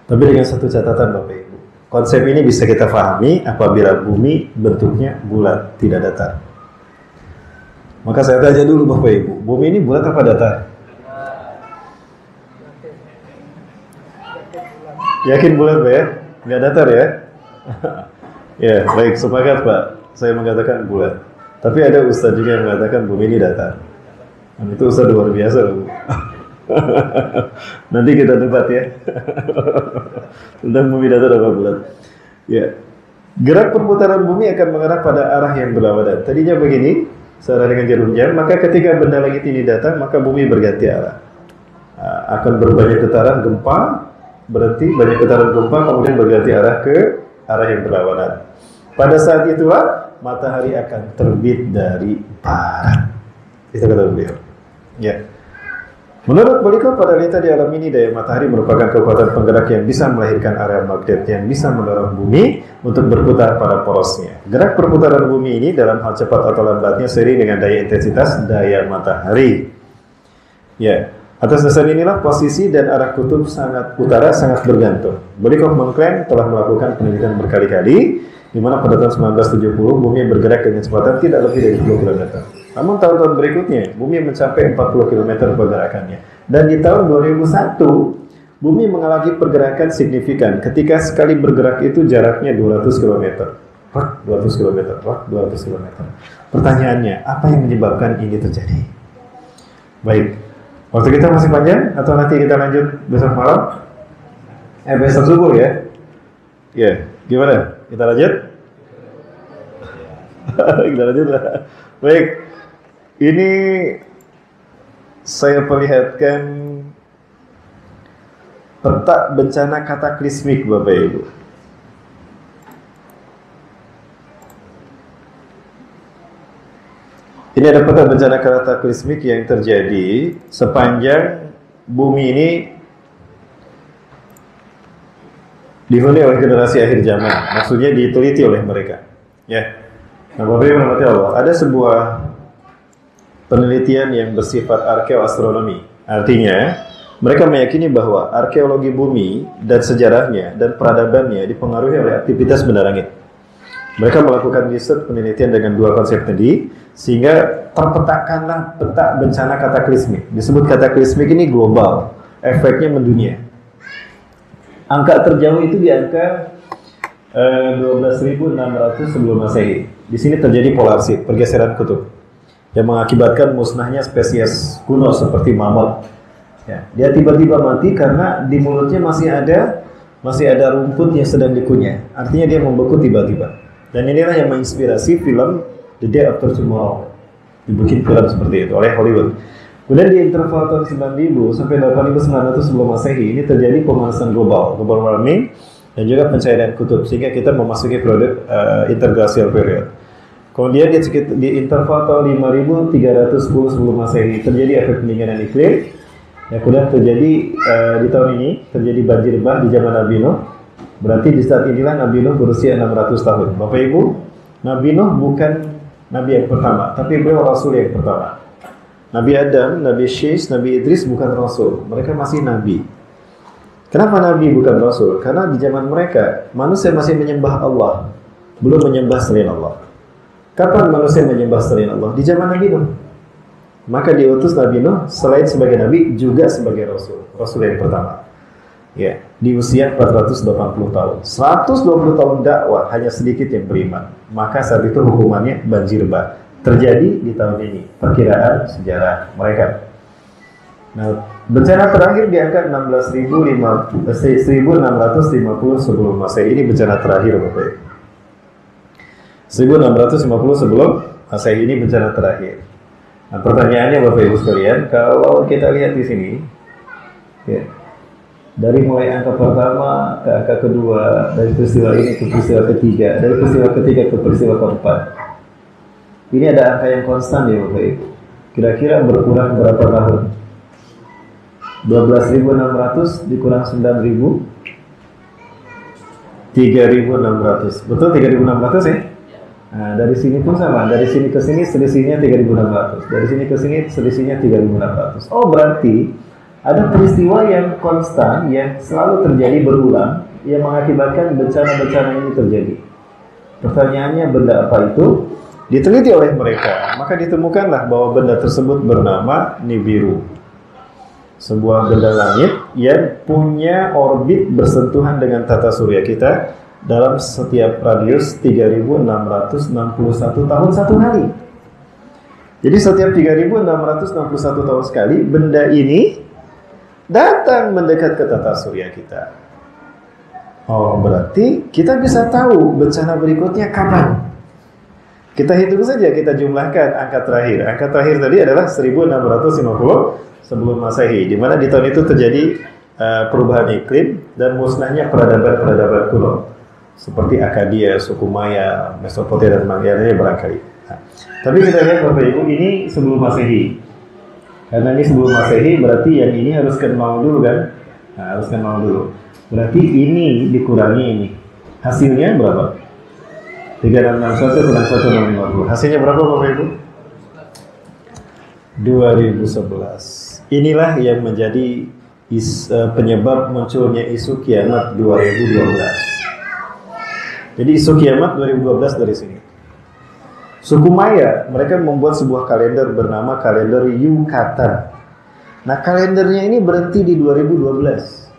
Tapi dengan satu catatan Bapak Ibu, konsep ini bisa kita pahami apabila bumi bentuknya bulat, tidak datar. Maka saya tanya dulu Bapak Ibu, bumi ini bulat apa datar? Yakin bulat Pak ya? Nggak datar ya? Ya, baik, sepakat Pak. Saya mengatakan bulat. Tapi ada ustaz juga yang mengatakan bumi ini datar. Dan itu ustaz luar biasa loh. Nanti kita debat ya. Tentang bumi datar apa bulat. Ya. Gerak perputaran bumi akan mengarah pada arah yang berlawanan. Tadinya begini, searah dengan jarum jam, maka ketika benda langit ini datang, maka bumi berganti arah. Akan berbanyak getaran gempa, berhenti, banyak getaran gempa, kemudian berganti arah ke arah yang berlawanan. Pada saat itulah matahari akan terbit dari barat. Itu kata beliau. Ya. Menurut beliau, pada realita di alam ini daya matahari merupakan kekuatan penggerak yang bisa melahirkan area magnet yang bisa mendorong bumi untuk berputar pada porosnya. Gerak perputaran bumi ini dalam hal cepat atau lambatnya seiring dengan daya intensitas daya matahari. Ya, atas dasar inilah posisi dan arah kutub sangat utara sangat bergantung. Beliau mengklaim telah melakukan penelitian berkali-kali di mana pada tahun 1970 bumi bergerak dengan kecepatan tidak lebih dari 10 km. Namun tahun-tahun berikutnya, bumi mencapai 40 km pergerakannya. Dan di tahun 2001, bumi mengalami pergerakan signifikan. Ketika sekali bergerak itu jaraknya 200 km. 200 km, 200 km. Pertanyaannya, apa yang menyebabkan ini terjadi? Baik, waktu kita masih panjang atau nanti kita lanjut besok malam? Besok subuh ya? Ya, gimana? Kita lanjut? Kita lanjut lah. Baik. Ini saya perlihatkan peta bencana kataklismik Bapak Ibu. Ini ada peta bencana kataklismik yang terjadi sepanjang bumi ini dihuni oleh generasi akhir zaman. Maksudnya diteliti oleh mereka. Ya. Nah, Bapak Ibu rahmati Allah, ada sebuah penelitian yang bersifat arkeoastronomi. Artinya, mereka meyakini bahwa arkeologi bumi dan sejarahnya dan peradabannya dipengaruhi oleh aktivitas benda langit. Mereka melakukan riset penelitian dengan dua konsep tadi, sehingga terpetakanlah peta bencana kataklismik. Disebut kataklismik ini global, efeknya mendunia. Angka terjauh itu di angka 12.600 sebelum Masehi. Di sini terjadi polarsit, pergeseran kutub, yang mengakibatkan musnahnya spesies kuno seperti mamut. Ya, dia tiba-tiba mati karena di mulutnya masih ada rumput yang sedang dikunyah. Artinya dia membeku tiba-tiba. Dan inilah yang menginspirasi film The Day After Tomorrow. Dibikin film seperti itu oleh Hollywood. Kemudian di interval tahun 9000 sampai 8900 sebelum Masehi ini terjadi pemanasan global warming, dan juga pencairan kutub, sehingga kita memasuki periode interglacial period. Kemudian di interval tahun 5310 sebelum Masehi terjadi efek pendinginan iklim. Ya, kemudian terjadi di tahun ini terjadi banjir bah di zaman Nabi Nuh. Berarti di saat inilah Nabi Nuh berusia 600 tahun. Bapak Ibu, Nabi Nuh bukan nabi yang pertama, tapi beliau rasul yang pertama. Nabi Adam, Nabi Syis, Nabi Idris bukan rasul, mereka masih nabi. Kenapa nabi bukan rasul? Karena di zaman mereka manusia masih menyembah Allah, belum menyembah selain Allah. Kapan manusia menyembah selain Allah? Di zaman Nabi Nuh. Maka diutus Nabi Nuh selain sebagai nabi juga sebagai rasul yang pertama. Ya, di usia 480 tahun. 120 tahun dakwah, hanya sedikit yang beriman. Maka saat itu hukumannya banjir bah. Terjadi di tahun ini, perkiraan sejarah mereka. Nah, bencana terakhir di angka 1650 sebelum Masehi. Ini bencana terakhir Bapak Ibu. 1650 sebelum Masehi ini bencana terakhir. Nah, pertanyaannya Bapak Ibu sekalian, kalau kita lihat di sini, ya, dari mulai angka pertama ke angka kedua, dari peristiwa ini ke peristiwa ketiga, dari peristiwa ketiga ke peristiwa keempat, ini ada angka yang konstan ya Bapak Ibu. Kira-kira berkurang berapa tahun? 12.600 dikurang 9.000, 3.600. Betul 3.600 ya? Nah, dari sini pun sama, dari sini ke sini selisihnya 3.600, dari sini ke sini selisihnya 3.600. Oh, berarti ada peristiwa yang konstan, yang selalu terjadi berulang, yang mengakibatkan bencana-bencana ini terjadi. Pertanyaannya, benda apa itu? Diteliti oleh mereka, maka ditemukanlah bahwa benda tersebut bernama Nibiru. Sebuah benda langit yang punya orbit bersentuhan dengan tata surya kita dalam setiap radius 3.661 tahun satu kali. Jadi setiap 3.661 tahun sekali, benda ini datang mendekat ke tata surya kita. Oh, berarti kita bisa tahu bencana berikutnya kapan. Kita hitung saja, kita jumlahkan angka terakhir. Angka terakhir tadi adalah 1650 sebelum Masehi, di mana di tahun itu terjadi perubahan iklim dan musnahnya peradaban kuno. seperti Akadia, suku Maya, Mesopotamia dan lainnya barangkali. Nah, tapi kita lihat Bapak Ibu, ini sebelum Masehi. Karena ini sebelum Masehi, berarti yang ini harus ke 0 dulu kan? Nah, harus ke 0 dulu. Berarti ini dikurangi ini. Hasilnya berapa? 3661 kurang 1650. Hasilnya berapa Bapak Ibu? 2011. Inilah yang menjadi penyebab munculnya isu kiamat 2012. Jadi isu kiamat 2012 dari sini. Suku Maya, mereka membuat sebuah kalender bernama kalender Yucatan. Nah, kalendernya ini berhenti di 2012.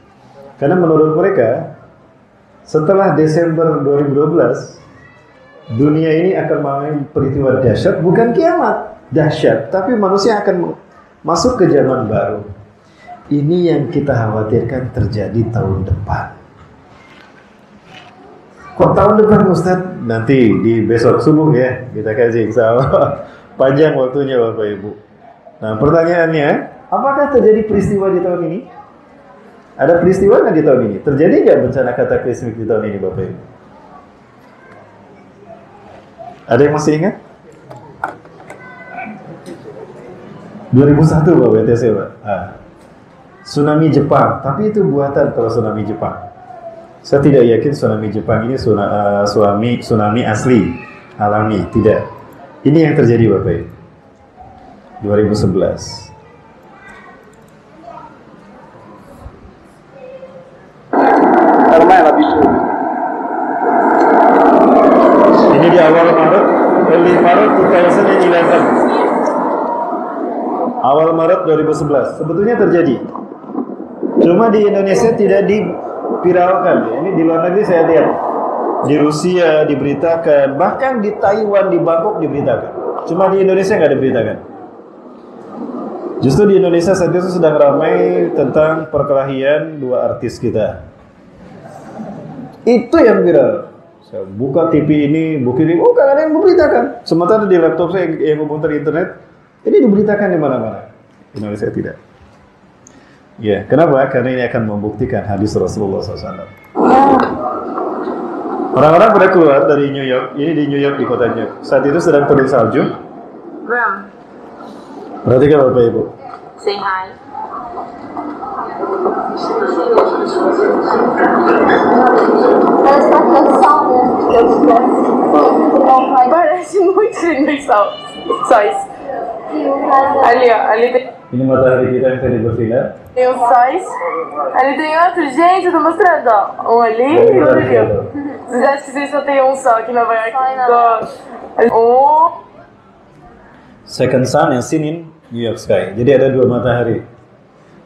Karena menurut mereka, setelah Desember 2012, dunia ini akan mengalami peristiwa dahsyat, bukan kiamat dahsyat, tapi manusia akan masuk ke zaman baru. Ini yang kita khawatirkan terjadi tahun depan. Kok tahun depan Ustaz? Nanti di besok subuh ya kita kaji, insyaallah. Panjang waktunya Bapak Ibu. Nah, pertanyaannya, apakah terjadi peristiwa di tahun ini? Ada peristiwa nggak di tahun ini? Terjadi nggak bencana kataklizmik di tahun ini Bapak Ibu? Ada yang masih ingat? 2001 Bapak BTC Pak. Tsunami Jepang, tapi itu buatan kalau tsunami Jepang. Saya tidak yakin tsunami Jepang ini tsunami asli, alami, tidak. Ini yang terjadi Bapak Ibu. 2011. Ini di awal Maret, early Maret 2011. Awal Maret 2011. Sebetulnya terjadi. Cuma di Indonesia tidak dipiralkan. Ini di luar negeri saya lihat. Di Rusia diberitakan, bahkan di Taiwan, di Bangkok diberitakan. Cuma di Indonesia nggak diberitakan. Justru di Indonesia saat itu sedang ramai tentang perkelahian dua artis kita. Itu yang viral. Saya buka TV ini, buka ini, oh kadang ada yang memberitakan. Sementara di laptop saya yang komputer internet, ini diberitakan di mana-mana. Indonesia tidak. Ya, kenapa? Karena ini akan membuktikan hadis Rasulullah SAW. Orang-orang pada keluar dari New York, ini di New York, di kota New York. Saat itu sedang turun salju. Perhatikan Bapak Ibu. Say hi. Parece muito sóis. Ali, ó, ali tem. Ini matahari kita yang tadi bersinar. Tem os sóis. Ali tem outro, gente, eu tô mostrando, ó. Um ali e outro ali, ó. Vocês acham que vocês só tem um só aqui em Nova York? Second sun yang seen in New York sky. Jadi ada dua matahari.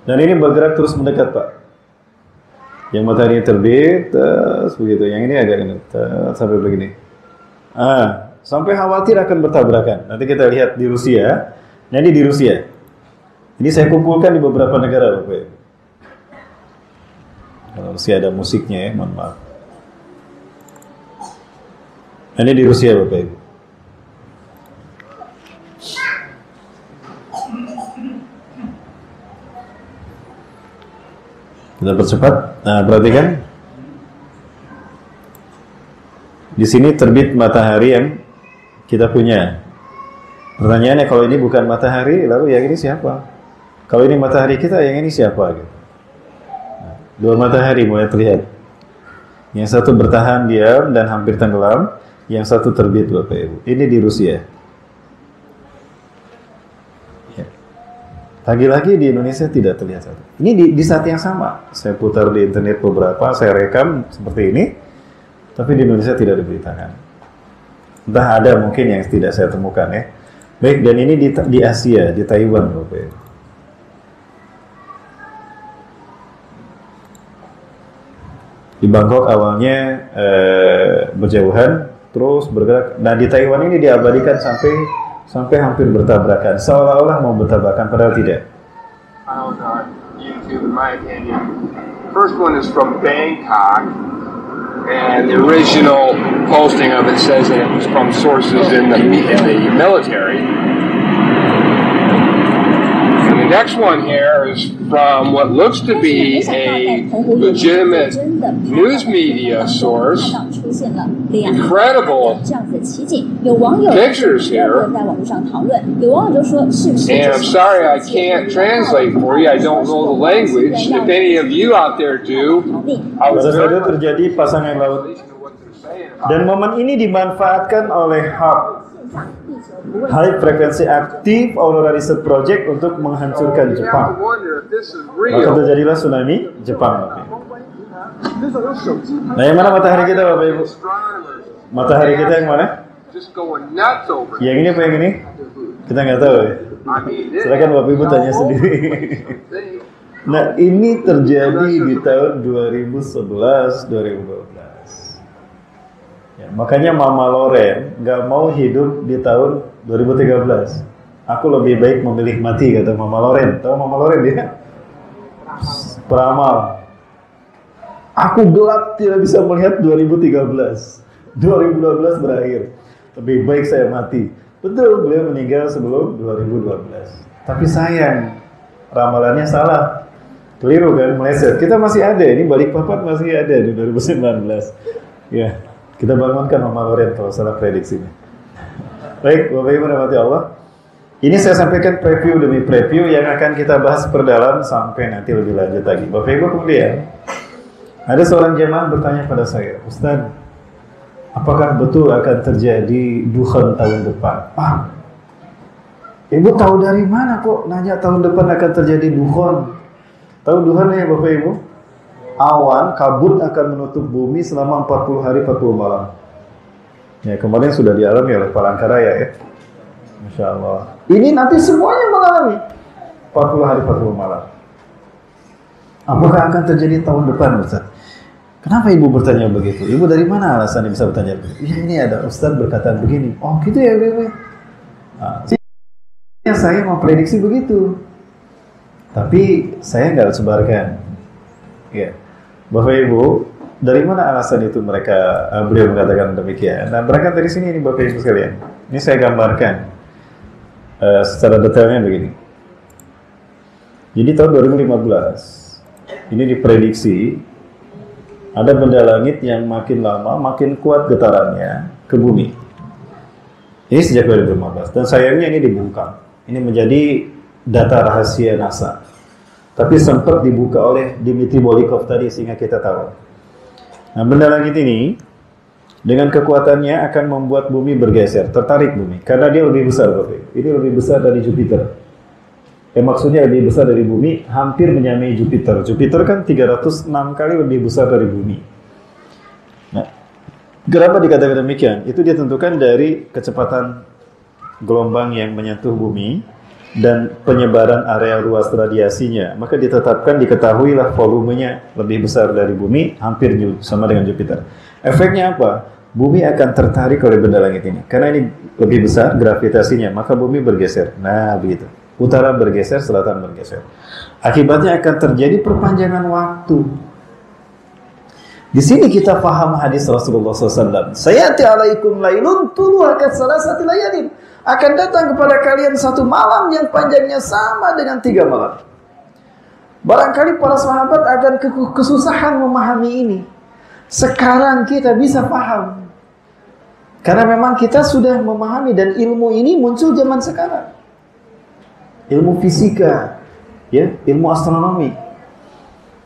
Dan ini bergerak terus mendekat, Pak. Yang matahari terbit, terus begitu. Yang ini agak ini, sampai begini. Sampai khawatir akan bertabrakan. Nanti kita lihat di Rusia. Nah, ini di Rusia. Ini saya kumpulkan di beberapa negara, Bapak Ibu. Kalau Rusia ada musiknya ya, mohon maaf. Nah, ini di Rusia, Bapak Ibu. Kita percepat. Nah, perhatikan. Di sini terbit matahari yang kita punya. Pertanyaannya, kalau ini bukan matahari, lalu yang ini siapa? Kalau ini matahari kita, yang ini siapa? Nah, dua matahari mulai terlihat. Yang satu bertahan diam dan hampir tenggelam, yang satu terbit, Bapak Ibu. Ini di Rusia. Lagi-lagi di Indonesia tidak terlihat satu. Ini di saat yang sama. Saya putar di internet beberapa, saya rekam seperti ini, tapi di Indonesia tidak diberitakan. Entah ada mungkin yang tidak saya temukan ya. Baik, dan ini di Asia, di Taiwan, Bapak Ibu. Di Bangkok awalnya berjauhan, terus bergerak. Nah, di Taiwan ini diabadikan sampai hampir bertabrakan, seolah-olah mau bertabrakan, padahal tidak. On YouTube, in my opinion. First one is from Bangkok, and the original posting of it says that it was from sources in the military. And then next one here is from what looks to be a legitimate news media source. Incredible pictures here. And I'm sorry I can't translate for you. I don't know the language. If any of you out there do, I would Saudara terjadi pasangan laut. Dan momen ini dimanfaatkan oleh HAARP, High Frequency Active Aurora Research Project, untuk menghancurkan Jepang. Maka terjadilah tsunami Jepang. Nah, yang mana matahari kita, Bapak Ibu? Matahari kita yang mana? Yang ini apa yang ini? Kita nggak tahu ya. Silakan Bapak Ibu tanya sendiri. Nah, ini terjadi di tahun 2011-2012. Ya, makanya Mama Loren nggak mau hidup di tahun 2013. Aku lebih baik memilih mati, kata Mama Loren. Tahu Mama Loren dia? Peramal. Aku gelap tidak bisa melihat 2013. 2012 berakhir. Lebih baik saya mati. Betul, beliau meninggal sebelum 2012. Tapi sayang, ramalannya salah. Keliru kan, meleset. Kita masih ada, ini Balikpapan masih ada di 2019. Ya. Kita bangunkan Mama Loren kalau salah prediksinya. Baik, Bapak Ibu rahmati Allah. Ini saya sampaikan preview demi preview yang akan kita bahas perdalam sampai nanti lebih lanjut lagi. Bapak Ibu, kemudian ada seorang jemaah bertanya pada saya, Ustaz, apakah betul akan terjadi duhan tahun depan? Ibu tahu dari mana kok nanya tahun depan akan terjadi duhan? Tahu duhan ya Bapak Ibu? Awan, kabut akan menutup bumi selama 40 hari 40 malam. Ya, kemarin sudah dialami oleh Palangkaraya ya. Masya Allah. Ini nanti semuanya mengalami 40 hari 40 malam. Apakah akan terjadi tahun depan, Ustaz? Kenapa Ibu bertanya begitu? Ibu dari mana alasannya bisa bertanya begitu? Ya, ini ada Ustaz berkata begini. Oh gitu ya Ibu. Nah, saya mau prediksi begitu. Tapi saya nggak sebarkan. Ya. Bapak Ibu, dari mana alasan itu beliau mengatakan demikian? Nah, berangkat dari sini ini Bapak Ibu sekalian. Ini saya gambarkan secara detailnya begini. Jadi tahun 2015 ini diprediksi ada benda langit yang makin lama makin kuat getarannya ke bumi. Ini sejak 2015 dan sayangnya ini dibungkam. Ini menjadi data rahasia NASA. Tapi sempat dibuka oleh Dmitry Bolikov tadi sehingga kita tahu. Nah, benda langit ini dengan kekuatannya akan membuat bumi bergeser, tertarik bumi. Karena dia lebih besar, Bapak. Ini lebih besar dari Jupiter. Maksudnya lebih besar dari bumi, hampir menyamai Jupiter. Jupiter kan 306 kali lebih besar dari bumi. Nah, kenapa dikatakan demikian? Itu ditentukan dari kecepatan gelombang yang menyentuh bumi dan penyebaran area luas radiasinya, maka diketahuilah volumenya lebih besar dari bumi, hampir sama dengan Jupiter. Efeknya apa? Bumi akan tertarik oleh benda langit ini. Karena ini lebih besar gravitasinya, maka bumi bergeser. Nah, begitu. Utara bergeser, selatan bergeser. Akibatnya akan terjadi perpanjangan waktu. Di sini kita paham hadis Rasulullah SAW. Sayati alaikum lailun tuluhakat salasati layalin. Akan datang kepada kalian satu malam yang panjangnya sama dengan 3 malam. Barangkali para sahabat akan kesusahan memahami ini. Sekarang kita bisa paham. Karena memang kita sudah memahami dan ilmu ini muncul zaman sekarang. Ilmu fisika, ya, ilmu astronomi.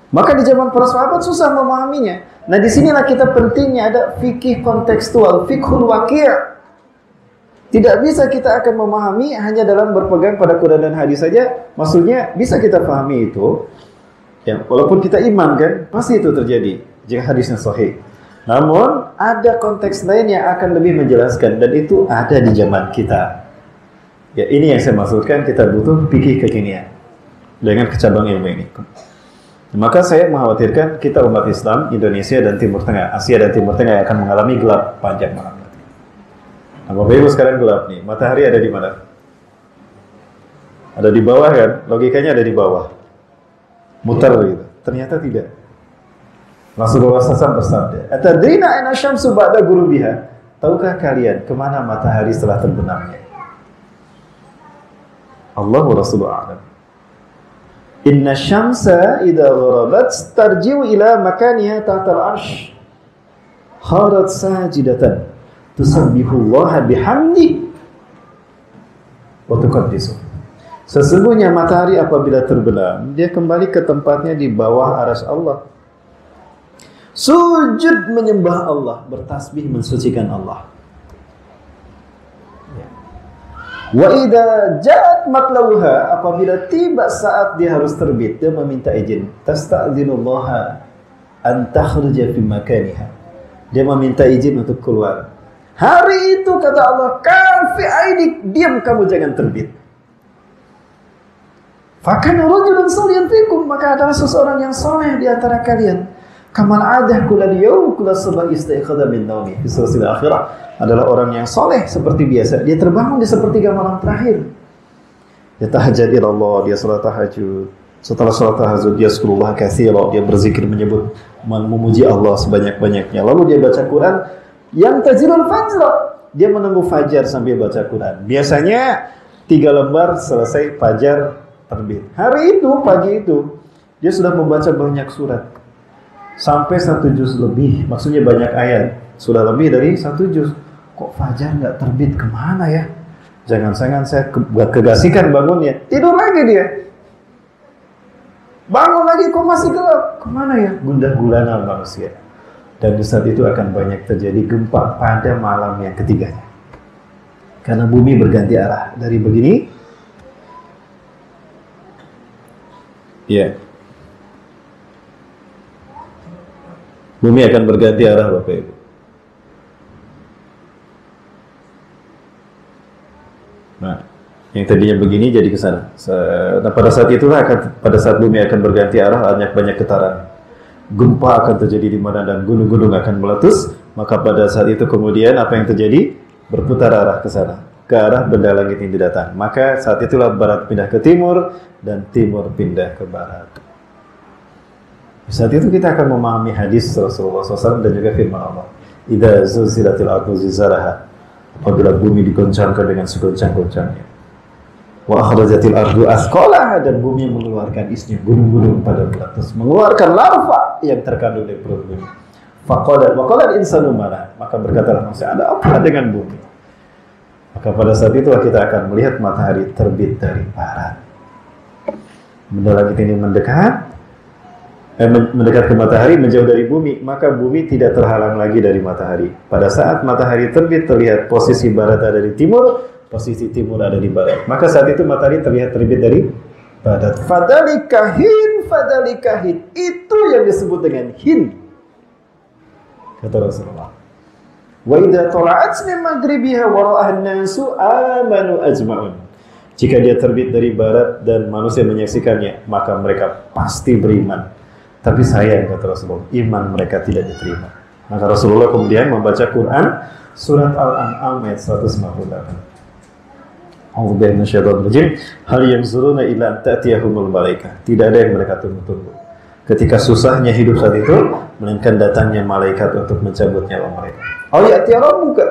Maka di zaman para sahabat susah memahaminya. Nah, disinilah kita pentingnya ada fikih kontekstual, fikhul waqi'. Tidak bisa kita akan memahami hanya dalam berpegang pada Quran dan hadis saja. Maksudnya bisa kita pahami itu. Ya, walaupun kita iman kan, pasti itu terjadi jika hadisnya sahih. Namun ada konteks lain yang akan lebih menjelaskan dan itu ada di zaman kita. Ya, ini yang saya maksudkan, kita butuh fikih kekinian dengan kecabang ilmu ini. Maka saya mengkhawatirkan kita umat Islam Indonesia dan Timur Tengah, Asia dan Timur Tengah akan mengalami gelap panjang malam. Nah, Bapak Ibu sekarang gelap nih. Matahari ada di mana? Ada di bawah kan? Logikanya ada di bawah. Mutar gitu. Ternyata tidak. Rasulullah SAW bersabda, "Atadrina aina syamsu ba'da ghurubiha?" Tahukah kalian kemana matahari setelah terbenamnya? Allah wa Rasulullah a'lam. Inna syamsa idza gharabat tarji'u ila makaniha tahtal arsh kharat sajidatan tusabbihullaha bihamdi wa tuqaddisu. Sesungguhnya matahari apabila terbenam, dia kembali ke tempatnya di bawah arsy Allah. Sujud menyembah Allah, bertasbih mensucikan Allah. Wa idza ja'at matlauha, apabila tiba saat dia harus terbit, dia meminta izin. Tasta'dzinullaha an takhruja fi makaniha. Dia meminta izin untuk keluar. Hari itu kata Allah, kafi aidik, diam kamu jangan terbit. Fakana rajulun salihan fikum, maka adalah seseorang yang saleh di antara kalian. Kamal adah kulal yaum kulal sabah istaiqadha min naumi. Fi suratul akhirah adalah orang yang soleh seperti biasa. Dia terbangun di sepertiga malam terakhir. Dia tahajud ila Allah, dia salat tahajud. Setelah salat tahajud dia zikrullah katsira, dia berzikir menyebut memuji Allah sebanyak-banyaknya. Lalu dia baca Quran yang tajirul fajr. Dia menunggu fajar sambil baca Quran. Biasanya 3 lembar selesai fajar terbit. Hari itu, pagi itu, dia sudah membaca banyak surat. Sampai 1 juz lebih, maksudnya banyak ayat. Sudah lebih dari 1 juz. Kok fajar nggak terbit, kemana ya? Jangan-jangan saya kegasikan bangunnya. Tidur lagi dia. Bangun lagi, kok masih gelap? Kemana ya? Gundah gulana manusia. Dan di saat itu akan banyak terjadi gempa pada malam yang ketiganya. Karena bumi berganti arah. Dari begini, ya, bumi akan berganti arah, Bapak Ibu. Nah, yang tadinya begini jadi ke sana. Nah, pada saat itulah pada saat bumi akan berganti arah, banyak getaran. Gempa akan terjadi di mana dan gunung-gunung akan meletus. Maka pada saat itu kemudian apa yang terjadi? Berputar arah ke sana, ke arah benda langit yang datang. Maka saat itulah barat pindah ke timur dan timur pindah ke barat. Saat itu kita akan memahami hadis Rasulullah SAW dan juga firman Allah. Idza zulzilatil ardu zilzalaha, apabila bumi digoncangkan dengan segoncang-goncangnya. Wa akhrajatil ardu athqalaha, dan bumi mengeluarkan isinya, gunung-gunung pada meletus, mengeluarkan larva yang terkandung di perut bumi. Faqala al-insanu ma, maka berkatalah manusia, ada apa dengan bumi? Maka pada saat itu kita akan melihat matahari terbit dari barat. Benda langit ini mendekat ke matahari, menjauh dari bumi, maka bumi tidak terhalang lagi dari matahari. Pada saat matahari terbit, terlihat posisi barat ada di timur, posisi timur ada di barat. Maka saat itu matahari terlihat terbit dari barat. Fadhalika hin, itu yang disebut dengan hin, kata Rasulullah. Wa idza tala'at min maghribiha wa ra'ahan nasu amanu ajma'un. Jika dia terbit dari barat dan manusia menyaksikannya, maka mereka pasti beriman. Tapi sayang, kata Rasulullah, iman mereka tidak diterima. Maka Rasulullah kemudian membaca Quran surat Al-An'am ayat 158. A'udzubillahi minasyaitonir rajim. Hal yanzuruna illa an ta'tiyahumul malaikah. Tidak ada yang mereka tunggu-tunggu ketika susahnya hidup saat itu, melainkan datangnya malaikat untuk mencabut nyawa mereka. Aw ya'tiya rabbuka,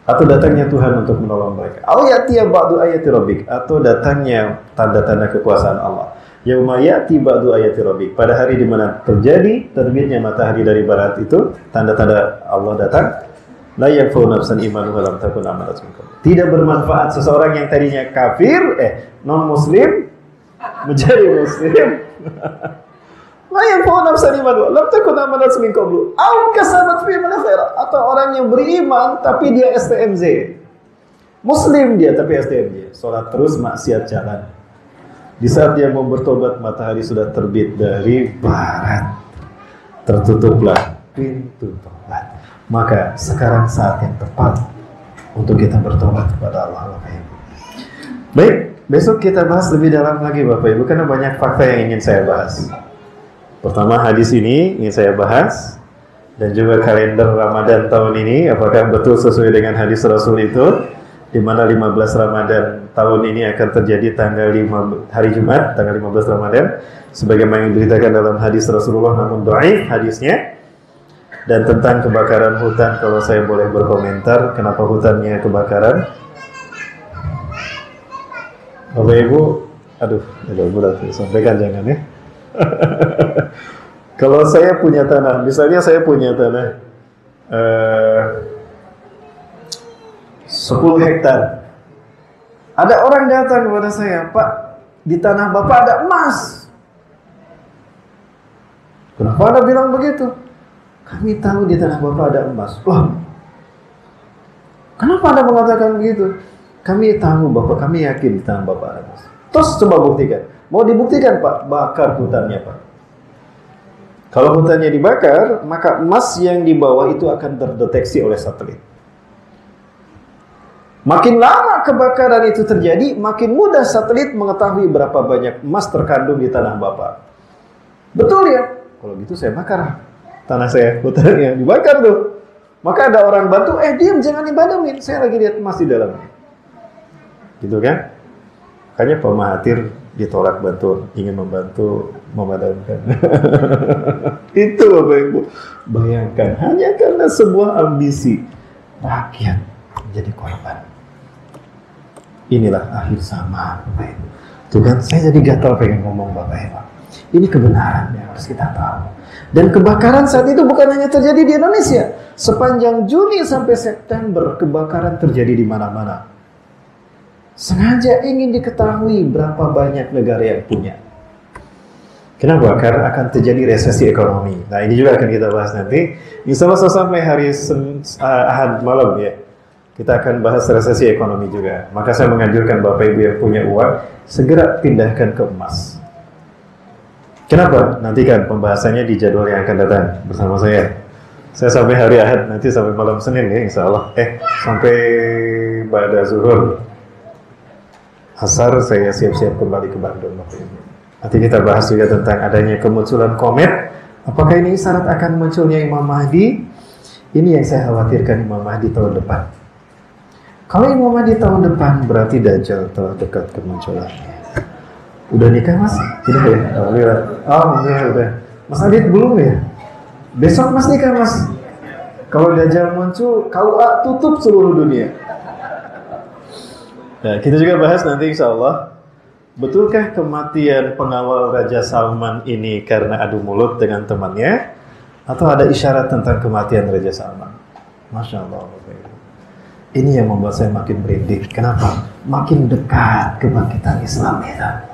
atau datangnya Tuhan untuk menolong mereka. Aw ya'tiya ba'du ayati rabbik, atau datangnya tanda-tanda kekuasaan Allah. Yauma ya'ti ba'du ayati rabbik, pada hari di mana terjadi terbitnya matahari dari barat itu, tanda-tanda Allah datang. La yanfa'u nafsan imanuha lam takun amalat min qabl. Tidak bermanfaat seseorang yang tadinya kafir, non muslim menjadi muslim. La yanfa'u nafsan imanuha lam takun amalat min qabl. Aw kasabat fi man khaira, atau orang yang beriman tapi dia STMZ. Muslim dia tapi STMZ, salat terus, maksiat jalan. Di saat dia mau bertobat, matahari sudah terbit dari barat. Tertutuplah pintu tobat. Maka sekarang saat yang tepat untuk kita bertobat kepada Allah, Bapak Ibu. Baik, besok kita bahas lebih dalam lagi, Bapak Ibu, karena banyak fakta yang ingin saya bahas. Pertama, hadis ini ingin saya bahas, dan juga kalender Ramadan tahun ini, apakah betul sesuai dengan hadis Rasul itu, di mana 15 Ramadan tahun ini akan terjadi tanggal 5 hari Jumat, tanggal 15 Ramadan, sebagaimana yang diberitakan dalam hadis Rasulullah, namun dhaif hadisnya. Dan tentang kebakaran hutan, kalau saya boleh berkomentar, kenapa hutannya kebakaran? Bapak Ibu, Aduh, berat sampaikan jangan ya. Kalau saya punya tanah, misalnya saya punya tanah 10 hektar. Ada orang datang kepada saya, Pak, di tanah Bapak ada emas. Kenapa Anda bilang begitu? Kami tahu di tanah Bapak ada emas. Wah, kenapa Anda mengatakan begitu? Kami tahu Bapak, kami yakin di tanah Bapak ada emas. Terus coba buktikan. Mau dibuktikan Pak? Bakar hutannya Pak. Kalau hutannya dibakar, maka emas yang di bawah itu akan terdeteksi oleh satelit. Makin lama kebakaran itu terjadi, makin mudah satelit mengetahui berapa banyak emas terkandung di tanah Bapak. Betul ya? Kalau gitu saya bakar tanah saya, hutannya dibakar tuh. Maka ada orang bantu, diam jangan dibadamin, saya lagi lihat emas di dalamnya. Gitu kan? Makanya Pak Mahathir ditolak bantu, ingin membantu memadamkan. Itu Bapak Ibu. Bayangkan, hanya karena sebuah ambisi rakyat menjadi korban. Inilah akhir zaman Bapak Ibu. Tuh kan, saya jadi gatal pengen ngomong Bapak Ibu. Ini kebenaran yang harus kita tahu. Dan kebakaran saat itu bukan hanya terjadi di Indonesia. Sepanjang Juni sampai September, kebakaran terjadi di mana-mana. Sengaja ingin diketahui berapa banyak negara yang punya. Kenapa? Karena akan terjadi resesi ekonomi. Nah, ini juga akan kita bahas nanti. Insya Allah sampai hari Ahad malam ya. Kita akan bahas resesi ekonomi juga. Maka saya menganjurkan Bapak Ibu yang punya uang, segera pindahkan ke emas. Kenapa? Nantikan pembahasannya di jadwal yang akan datang bersama saya. Saya sampai hari Ahad, nanti sampai malam Senin ya insya Allah. Sampai pada zuhur. Asar saya siap-siap kembali ke Bandung. Nanti kita bahas juga tentang adanya kemunculan komet. Apakah ini syarat akan munculnya Imam Mahdi? Ini yang saya khawatirkan, Imam Mahdi tahun depan. Kalau Imam Mahdi tahun depan, berarti Dajjal telah dekat kemunculannya. Udah nikah Mas? Tidak ya? Alhamdulillah. Alhamdulillah udah. Mas Adit belum ya? Besok Mas nikah Mas. Kalau Dajjal muncul, KUA tutup seluruh dunia. Nah, kita juga bahas nanti insya Allah. Betulkah kematian pengawal Raja Salman ini karena adu mulut dengan temannya? Atau ada isyarat tentang kematian Raja Salman? Masya Allah. Ini yang membuat saya makin merinding. Kenapa? Makin dekat kebangkitan Islam kita.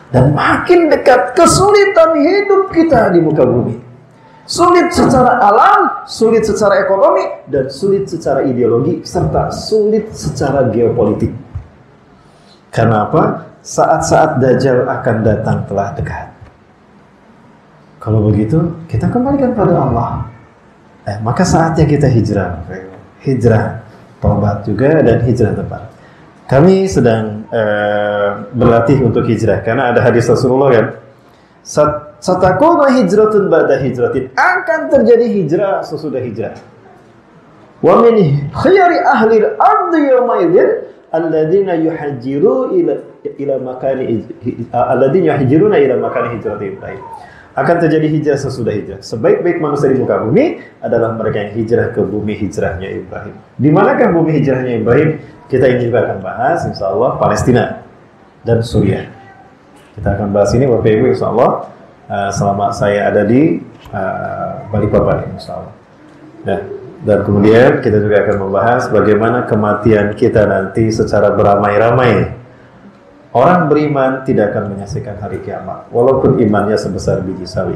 Dan makin dekat kesulitan hidup kita di muka bumi. Sulit secara alam, sulit secara ekonomi, dan sulit secara ideologi, serta sulit secara geopolitik. Karena apa? Saat-saat Dajjal akan datang telah dekat. Kalau begitu, kita kembalikan pada Allah. Maka saatnya kita hijrah. Hijrah, taubat juga, dan hijrah tepat. Kami sedang berlatih untuk hijrah karena ada hadis Rasulullah kan, satakuna hijratun ba'da hijratin, akan terjadi hijrah sesudah hijrah. Wa min khiyari ahli al-ardi yawma idzin alladziina yuhajiruna ila makani hijratihim. Akan terjadi hijrah sesudah hijrah. Sebaik-baik manusia di muka bumi adalah mereka yang hijrah ke bumi hijrahnya Ibrahim. Di manakah bumi hijrahnya Ibrahim? Kita ini juga akan bahas insya Allah Palestina dan Suriah. Kita akan bahas ini Bapak Ibu insya Allah selama saya ada di Balikpapan insya Allah. Nah, dan kemudian kita juga akan membahas bagaimana kematian kita nanti secara beramai-ramai. Orang beriman tidak akan menyaksikan hari kiamat, walaupun imannya sebesar biji sawi.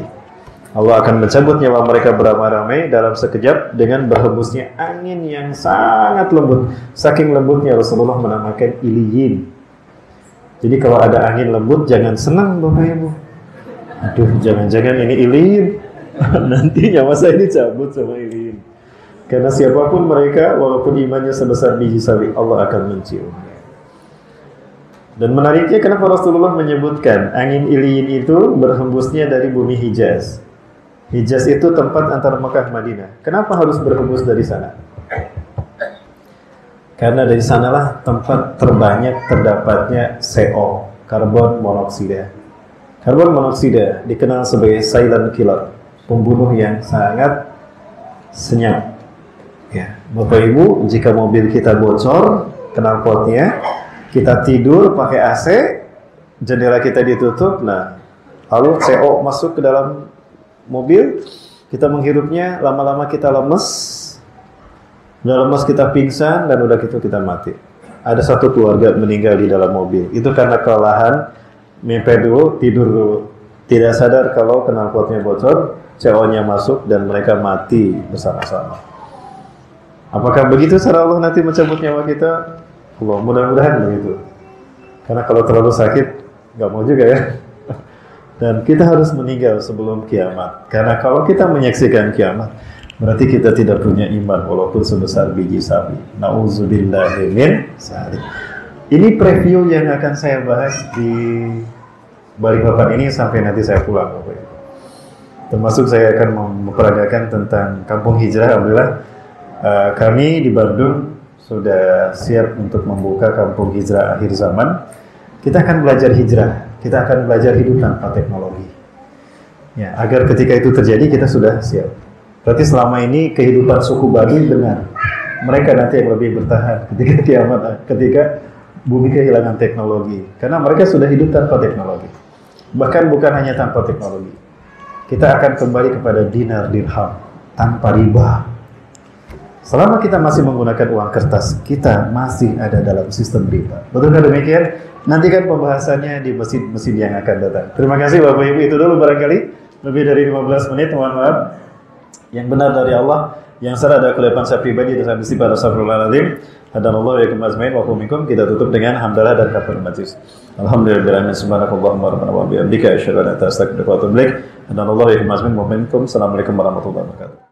Allah akan mencabut nyawa mereka beramai-ramai dalam sekejap dengan berhembusnya angin yang sangat lembut. Saking lembutnya Rasulullah menamakan iliyin. Jadi kalau ada angin lembut jangan senang Bapak Ibu. Aduh, jangan-jangan ini iliyin. Nanti nyawa saya dicabut sama iliyin. Karena siapapun mereka, walaupun imannya sebesar biji sawi, Allah akan menciumnya. Dan menariknya kenapa Rasulullah menyebutkan angin iliyin itu berhembusnya dari bumi Hijaz. Hijaz itu tempat antara Mekah Madinah. Kenapa harus berhembus dari sana? Karena dari sanalah tempat terbanyak terdapatnya CO, karbon monoksida. Karbon monoksida dikenal sebagai silent killer, pembunuh yang sangat senyap. Ya, Bapak Ibu, jika mobil kita bocor knalpotnya, kita tidur pakai AC, jendela kita ditutup, nah lalu CO masuk ke dalam mobil, kita menghirupnya, lama-lama kita lemes, kita pingsan, dan udah gitu kita mati. Ada satu keluarga meninggal di dalam mobil, itu karena kelelahan, mepet dulu, tidur dulu, tidak sadar kalau knalpotnya bocor, CO-nya masuk, dan mereka mati bersama-sama. Apakah begitu cara Allah nanti mencabut nyawa kita? Allah, mudah-mudahan begitu. Karena kalau terlalu sakit, nggak mau juga ya. Dan kita harus meninggal sebelum kiamat. Karena kalau kita menyaksikan kiamat, berarti kita tidak punya iman walaupun sebesar biji sawi. Nauzubillahi min dzalik. Ini preview yang akan saya bahas di Balikpapan ini sampai nanti saya pulang, Bapak Ibu. Termasuk saya akan memperagakan tentang kampung hijrah. Alhamdulillah, kami di Bandung sudah siap untuk membuka kampung hijrah akhir zaman. Kita akan belajar hijrah, kita akan belajar hidup tanpa teknologi. Ya, agar ketika itu terjadi kita sudah siap. Berarti selama ini kehidupan suku Baduy benar. Mereka nanti yang lebih bertahan ketika kiamat, ketika bumi kehilangan teknologi. Karena mereka sudah hidup tanpa teknologi. Bahkan bukan hanya tanpa teknologi. Kita akan kembali kepada dinar dirham tanpa riba. Selama kita masih menggunakan uang kertas, kita masih ada dalam sistem riba. Betulkah demikian? Nantikan pembahasannya di masjid-masjid yang akan datang. Terima kasih Bapak Ibu, itu dulu barangkali. Lebih dari 15 menit, mohon maaf. Yang benar dari Allah, yang salah ada kelebihan saya pribadi dan saya mesti pada astagfirullahaladzim. Hadanallahu wa yakum ajmain wa minkum. Kita tutup dengan hamdalah dan kafaratul majlis. Alhamdulillahirabbil alamin, subhanakallahumma rabbana wa bihamdika asyhadu an la ilaha illa anta astaghfiruka wa atubu ilaik. Hadanallahu wa yakum ajmain wa minkum. Assalamualaikum warahmatullahi wabarakatuh.